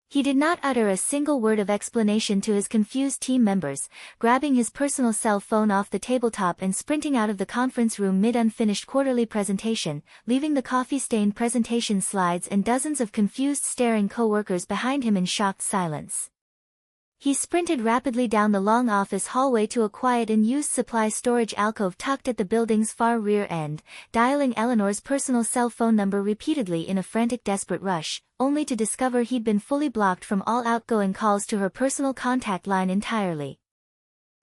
He did not utter a single word of explanation to his confused team members, grabbing his personal cell phone off the tabletop and sprinting out of the conference room mid-unfinished quarterly presentation, leaving the coffee-stained presentation slides and dozens of confused staring co-workers behind him in shocked silence. He sprinted rapidly down the long office hallway to a quiet and used supply storage alcove tucked at the building's far rear end, dialing Eleanor's personal cell phone number repeatedly in a frantic desperate rush, only to discover he'd been fully blocked from all outgoing calls to her personal contact line entirely.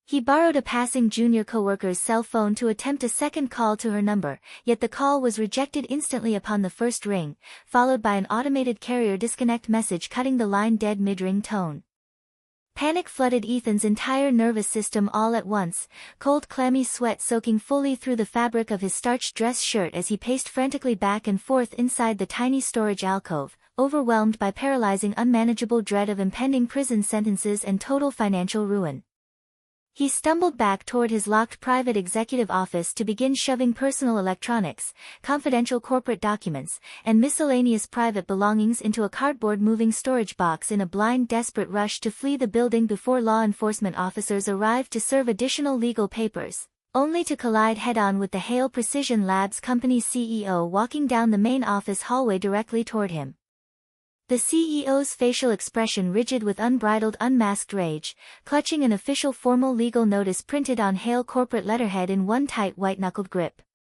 He borrowed a passing junior coworker's cell phone to attempt a second call to her number, yet the call was rejected instantly upon the first ring, followed by an automated carrier disconnect message cutting the line dead mid-ring tone. Panic flooded Ethan's entire nervous system all at once, cold clammy sweat soaking fully through the fabric of his starched dress shirt as he paced frantically back and forth inside the tiny storage alcove, overwhelmed by paralyzing unmanageable dread of impending prison sentences and total financial ruin. He stumbled back toward his locked private executive office to begin shoving personal electronics, confidential corporate documents, and miscellaneous private belongings into a cardboard moving storage box in a blind desperate rush to flee the building before law enforcement officers arrived to serve additional legal papers, only to collide head-on with the Hale Precision Labs company CEO walking down the main office hallway directly toward him. The CEO's facial expression rigid with unbridled unmasked rage, clutching an official formal legal notice printed on Hale corporate letterhead in one tight white-knuckled grip.